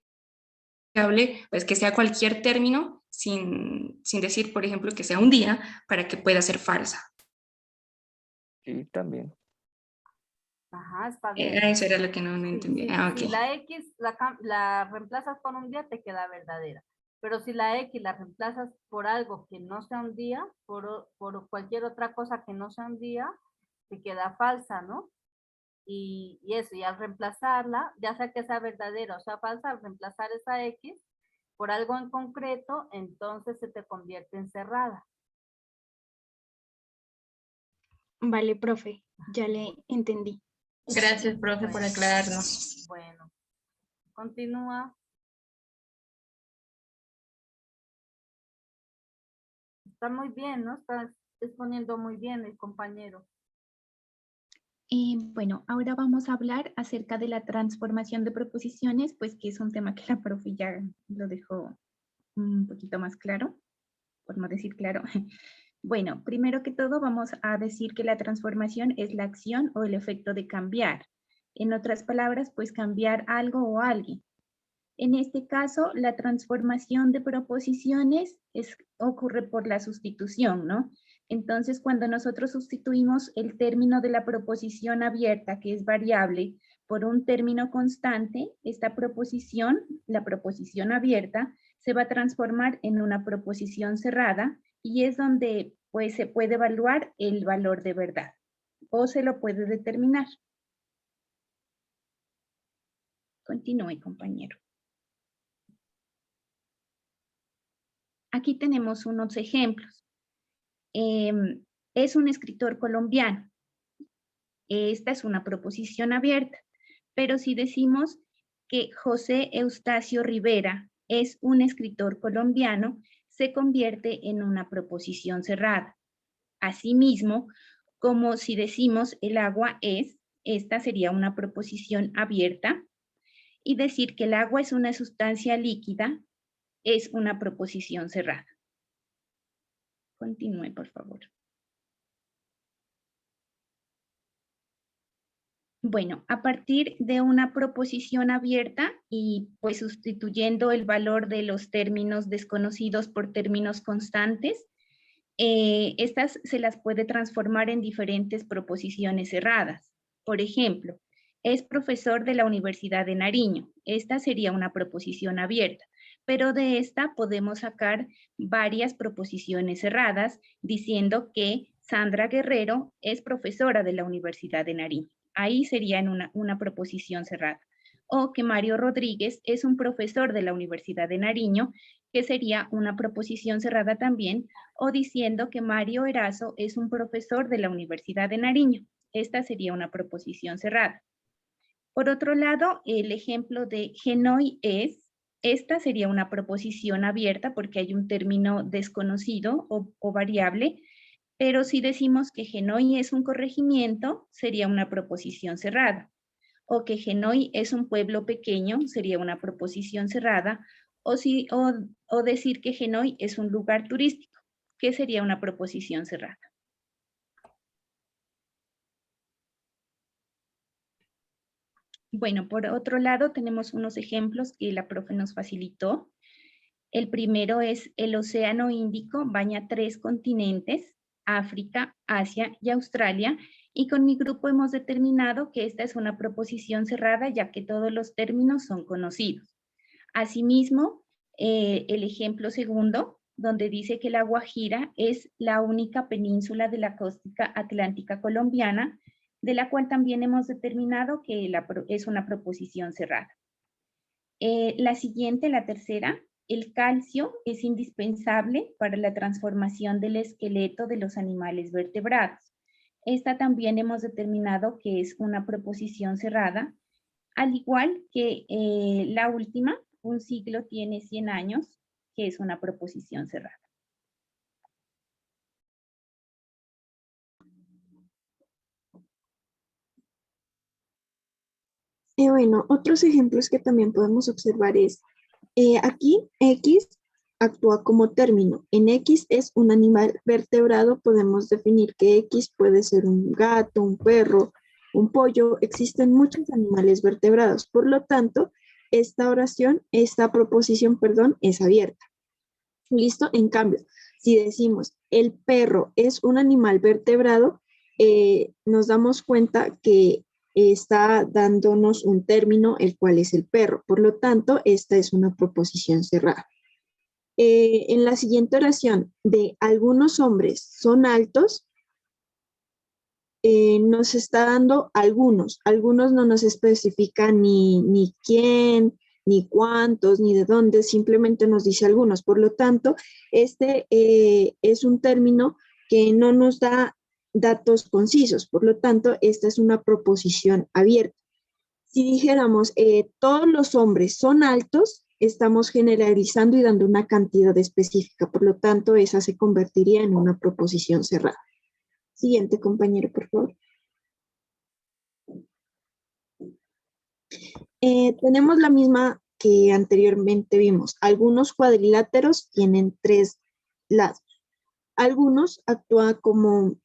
pues que sea cualquier término sin decir, por ejemplo, que sea un día para que pueda ser falsa. Sí, también. Ajá, está bien. Eso era lo que no Sí, entendía. sí, Ah, ok. si la X la reemplazas por un día, te queda verdadera. Pero si la X la reemplazas por algo que no sea un día, por cualquier otra cosa que no sea un día, te queda falsa, ¿no? Y eso, y al reemplazarla, ya sea que sea verdadera o sea falsa, al reemplazar esa X por algo en concreto, entonces se te convierte en cerrada. Vale, profe, ya le entendí. Gracias, profe, por aclararnos. Bueno, continúa. Está muy bien, ¿no? Está exponiendo muy bien el compañero. Bueno, ahora vamos a hablar acerca de la transformación de proposiciones, pues que es un tema que la profe ya lo dejó un poquito más claro, por no decir claro. Bueno, primero que todo vamos a decir que la transformación es la acción o el efecto de cambiar. En otras palabras, pues cambiar algo o alguien. En este caso, la transformación de proposiciones ocurre por la sustitución, ¿no? Entonces, cuando nosotros sustituimos el término de la proposición abierta, que es variable, por un término constante, esta proposición, la proposición abierta, se va a transformar en una proposición cerrada y es donde pues, se puede evaluar el valor de verdad o se lo puede determinar. Continúe, compañero. Aquí tenemos unos ejemplos. Es un escritor colombiano. Esta es una proposición abierta. Pero si decimos que José Eustacio Rivera es un escritor colombiano, se convierte en una proposición cerrada. Asimismo, como si decimos el agua es, esta sería una proposición abierta. Y decir que el agua es una sustancia líquida es una proposición cerrada. Continúe, por favor. Bueno, a partir de una proposición abierta y pues sustituyendo el valor de los términos desconocidos por términos constantes, estas se las puede transformar en diferentes proposiciones cerradas. Por ejemplo, es profesor de la Universidad de Nariño. Esta sería una proposición abierta, pero de esta podemos sacar varias proposiciones cerradas diciendo que Sandra Guerrero es profesora de la Universidad de Nariño. Ahí sería en una proposición cerrada. O que Mario Rodríguez es un profesor de la Universidad de Nariño, que sería una proposición cerrada también, o diciendo que Mario Erazo es un profesor de la Universidad de Nariño. Esta sería una proposición cerrada. Por otro lado, el ejemplo de Genoy es, esta sería una proposición abierta porque hay un término desconocido o variable, pero si decimos que Genoy es un corregimiento, sería una proposición cerrada. O que Genoy es un pueblo pequeño, sería una proposición cerrada. O decir que Genoy es un lugar turístico, que sería una proposición cerrada. Bueno, por otro lado, tenemos unos ejemplos que la profe nos facilitó. El primero es el Océano Índico baña 3 continentes, África, Asia y Australia, y con mi grupo hemos determinado que esta es una proposición cerrada ya que todos los términos son conocidos. Asimismo, el ejemplo segundo, donde dice que la Guajira es la única península de la costa atlántica colombiana, de la cual también hemos determinado que es una proposición cerrada. La siguiente, la tercera, el calcio es indispensable para la transformación del esqueleto de los animales vertebrados. Esta también hemos determinado que es una proposición cerrada, al igual que la última, un siglo tiene 100 años, que es una proposición cerrada. Bueno, otros ejemplos que también podemos observar es, aquí X actúa como término. En X es un animal vertebrado, podemos definir que X puede ser un gato, un perro, un pollo. Existen muchos animales vertebrados. Por lo tanto, esta proposición, perdón, es abierta. ¿Listo? En cambio, si decimos el perro es un animal vertebrado, nos damos cuenta que está dándonos un término, el cual es el perro. Por lo tanto, esta es una proposición cerrada. En la siguiente oración de algunos hombres son altos, nos está dando algunos no nos especifica ni quién, ni cuántos, ni de dónde, simplemente nos dice algunos. Por lo tanto, este es un término que no nos da datos concisos. Por lo tanto, esta es una proposición abierta. Si dijéramos todos los hombres son altos, estamos generalizando y dando una cantidad específica. Por lo tanto, esa se convertiría en una proposición cerrada. Siguiente, compañero, por favor. Tenemos la misma que anteriormente vimos. Algunos cuadriláteros tienen 3 lados. Algunos actúa como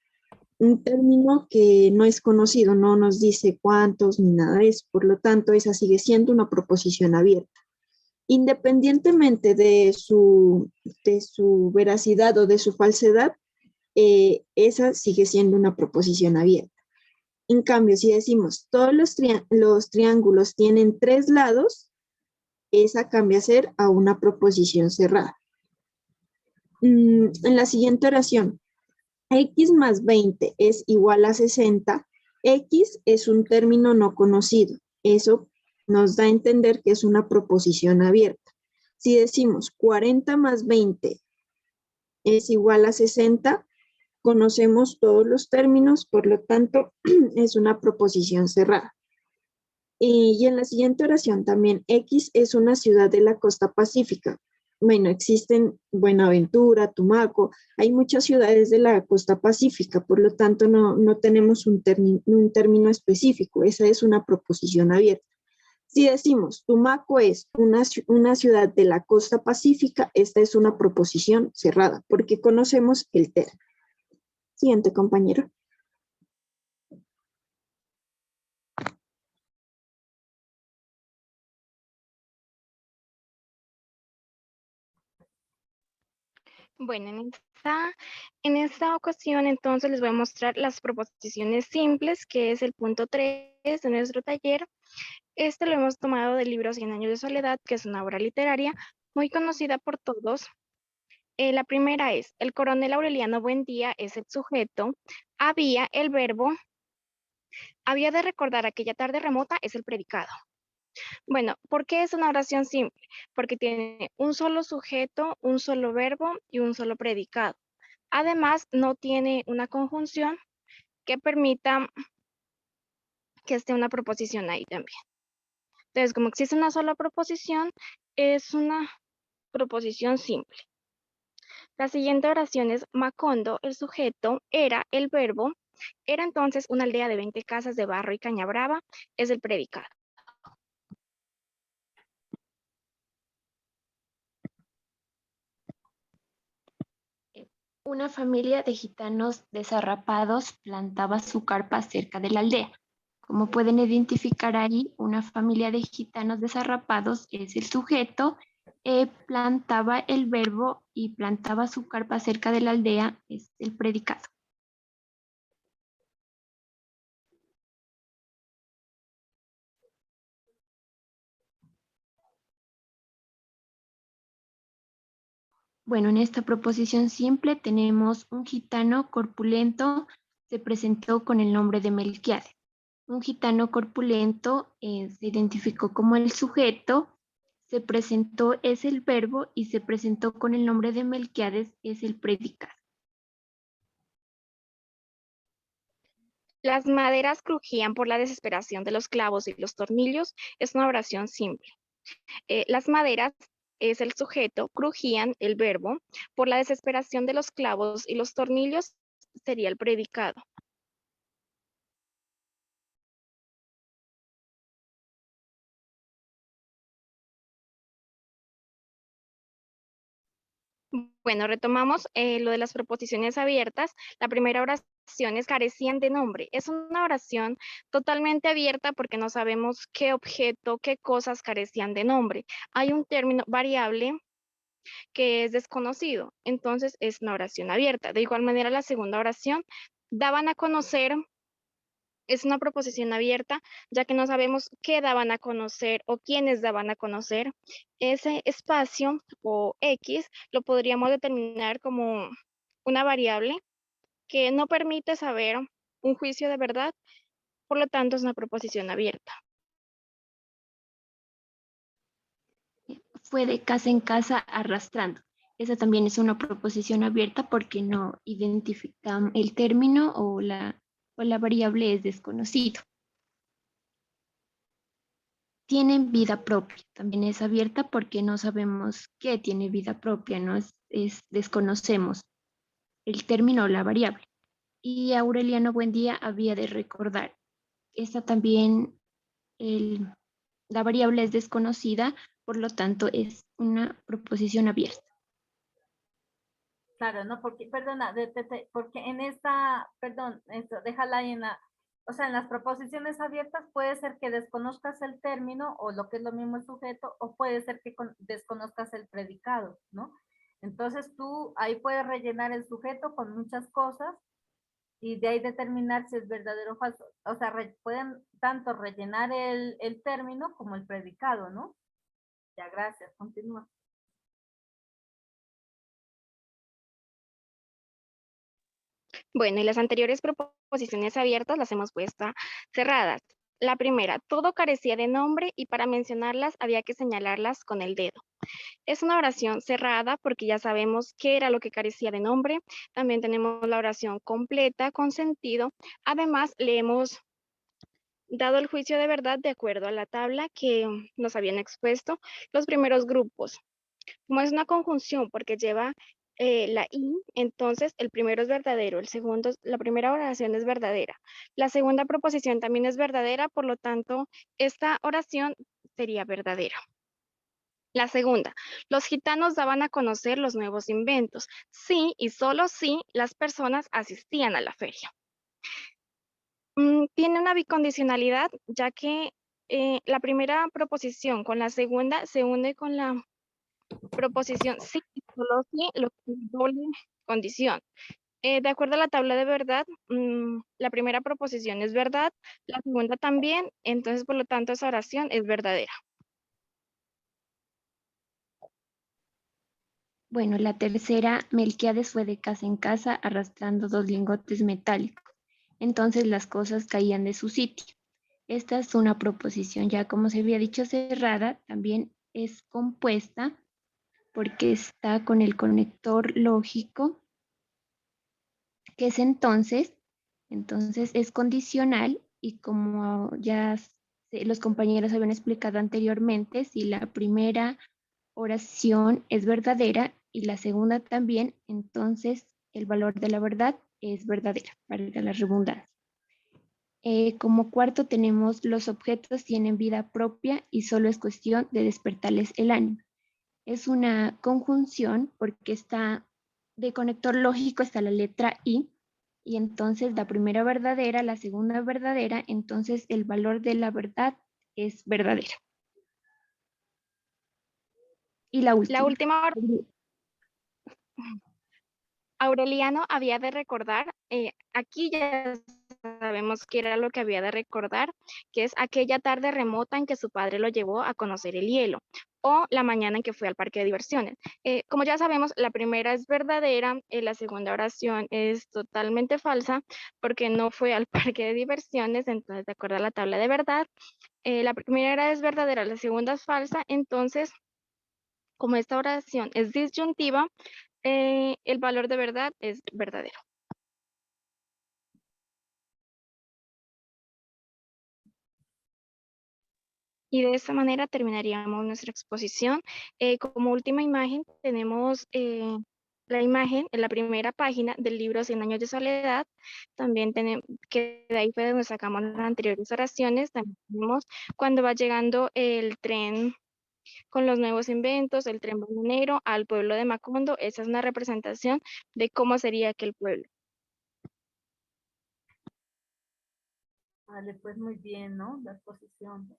un término que no es conocido, no nos dice cuántos ni nada de eso. Por lo tanto, esa sigue siendo una proposición abierta. Independientemente de su veracidad o de su falsedad, esa sigue siendo una proposición abierta. En cambio, si decimos todos los triángulos tienen 3 lados, esa cambia a ser a una proposición cerrada. En la siguiente oración, X más 20 es igual a 60. X es un término no conocido. Eso nos da a entender que es una proposición abierta. Si decimos 40 más 20 es igual a 60, conocemos todos los términos, por lo tanto, es una proposición cerrada. Y en la siguiente oración también, X es una ciudad de la costa pacífica. Bueno, existen Buenaventura, Tumaco, hay muchas ciudades de la costa pacífica, por lo tanto no tenemos un término específico, esa es una proposición abierta. Si decimos Tumaco es una ciudad de la costa pacífica, esta es una proposición cerrada, porque conocemos el término. Siguiente, compañero. Bueno, en esta ocasión entonces les voy a mostrar las proposiciones simples, que es el punto 3 de nuestro taller. Este lo hemos tomado del libro 100 años de soledad, que es una obra literaria muy conocida por todos. La primera es, el coronel Aureliano Buendía es el sujeto, había el verbo, había de recordar aquella tarde remota es el predicado. Bueno, ¿por qué es una oración simple? Porque tiene un solo sujeto, un solo verbo y un solo predicado. Además, no tiene una conjunción que permita que esté una proposición ahí también. Entonces, como existe una sola proposición, es una proposición simple. La siguiente oración es Macondo, el sujeto, era el verbo, era entonces una aldea de 20 casas de barro y caña brava, es el predicado. Una familia de gitanos desarrapados plantaba su carpa cerca de la aldea. Como pueden identificar ahí, una familia de gitanos desarrapados es el sujeto, plantaba el verbo y plantaba su carpa cerca de la aldea es el predicado. Bueno, en esta proposición simple tenemos un gitano corpulento se presentó con el nombre de Melquiades. Un gitano corpulento se identificó como el sujeto, se presentó es el verbo y se presentó con el nombre de Melquiades es el predicado. Las maderas crujían por la desesperación de los clavos y los tornillos. Es una oración simple. Las maderas es el sujeto, crujían el verbo, por la desesperación de los clavos y los tornillos sería el predicado. Bueno, retomamos lo de las proposiciones abiertas. La primera oración es carecían de nombre. Es una oración totalmente abierta porque no sabemos qué objeto, qué cosas carecían de nombre. Hay un término variable que es desconocido, entonces es una oración abierta. De igual manera, la segunda oración daban a conocer. Es una proposición abierta, ya que no sabemos qué daban a conocer o quiénes daban a conocer. Ese espacio o X lo podríamos determinar como una variable que no permite saber un juicio de verdad, por lo tanto es una proposición abierta. Fue de casa en casa arrastrando. Esa también es una proposición abierta porque no identifica el término o la variable es desconocido. Tienen vida propia, también es abierta porque no sabemos qué tiene vida propia, ¿no? Desconocemos el término o la variable. Y Aureliano Buendía había de recordar. Esta también, la variable es desconocida, por lo tanto es una proposición abierta. Claro, ¿no? Porque, perdona, porque en esta, perdón, esto, déjala ahí en la, o sea, en las proposiciones abiertas puede ser que desconozcas el término o lo que es lo mismo el sujeto, o puede ser que desconozcas el predicado, ¿no? Entonces tú ahí puedes rellenar el sujeto con muchas cosas y de ahí determinar si es verdadero o falso. O sea, pueden tanto rellenar el término como el predicado, ¿no? Ya, gracias, continúa. Bueno, y las anteriores proposiciones abiertas las hemos puesto cerradas. La primera, todo carecía de nombre y para mencionarlas había que señalarlas con el dedo. Es una oración cerrada porque ya sabemos qué era lo que carecía de nombre. También tenemos la oración completa con sentido. Además, le hemos dado el juicio de verdad de acuerdo a la tabla que nos habían expuesto los primeros grupos. Como es una conjunción porque lleva la I, entonces el primero es verdadero, la primera oración es verdadera. La segunda proposición también es verdadera, por lo tanto, esta oración sería verdadera. La segunda, los gitanos daban a conocer los nuevos inventos. Sí y solo sí las personas asistían a la feria. Tiene una bicondicionalidad, ya que la primera proposición con la segunda se une con la proposición sí y solo sí, lo que es doble condición. De acuerdo a la tabla de verdad, la primera proposición es verdad, la segunda también, entonces por lo tanto esa oración es verdadera. Bueno, la tercera, Melquiades fue de casa en casa arrastrando 2 lingotes metálicos. Entonces las cosas caían de su sitio. Esta es una proposición ya como se había dicho cerrada, también es compuesta porque está con el conector lógico, que es entonces es condicional y como ya los compañeros habían explicado anteriormente, si la primera oración es verdadera y la segunda también, entonces el valor de la verdad es verdadera, para la redundancia. Como cuarto tenemos los objetos tienen vida propia y solo es cuestión de despertarles el ánimo. Es una conjunción porque está de conector lógico está la letra I y entonces la primera verdadera, la segunda verdadera, entonces el valor de la verdad es verdadera. Y la última. La última Aureliano había de recordar, aquí ya sabemos qué era lo que había de recordar, que es aquella tarde remota en que su padre lo llevó a conocer el hielo. o la mañana en que fui al parque de diversiones. Como ya sabemos, la primera es verdadera, la segunda oración es totalmente falsa porque no fue al parque de diversiones, entonces de acuerdo a la tabla de verdad, la primera es verdadera, la segunda es falsa, entonces como esta oración es disyuntiva, el valor de verdad es verdadero. Y de esta manera terminaríamos nuestra exposición. Como última imagen tenemos la imagen en la primera página del libro 100 años de soledad. También tenemos, que de ahí fue donde sacamos las anteriores oraciones. También tenemos cuando va llegando el tren con los nuevos inventos, el tren ballenero al pueblo de Macondo. Esa es una representación de cómo sería aquel pueblo. Vale, pues muy bien, ¿no? La exposición.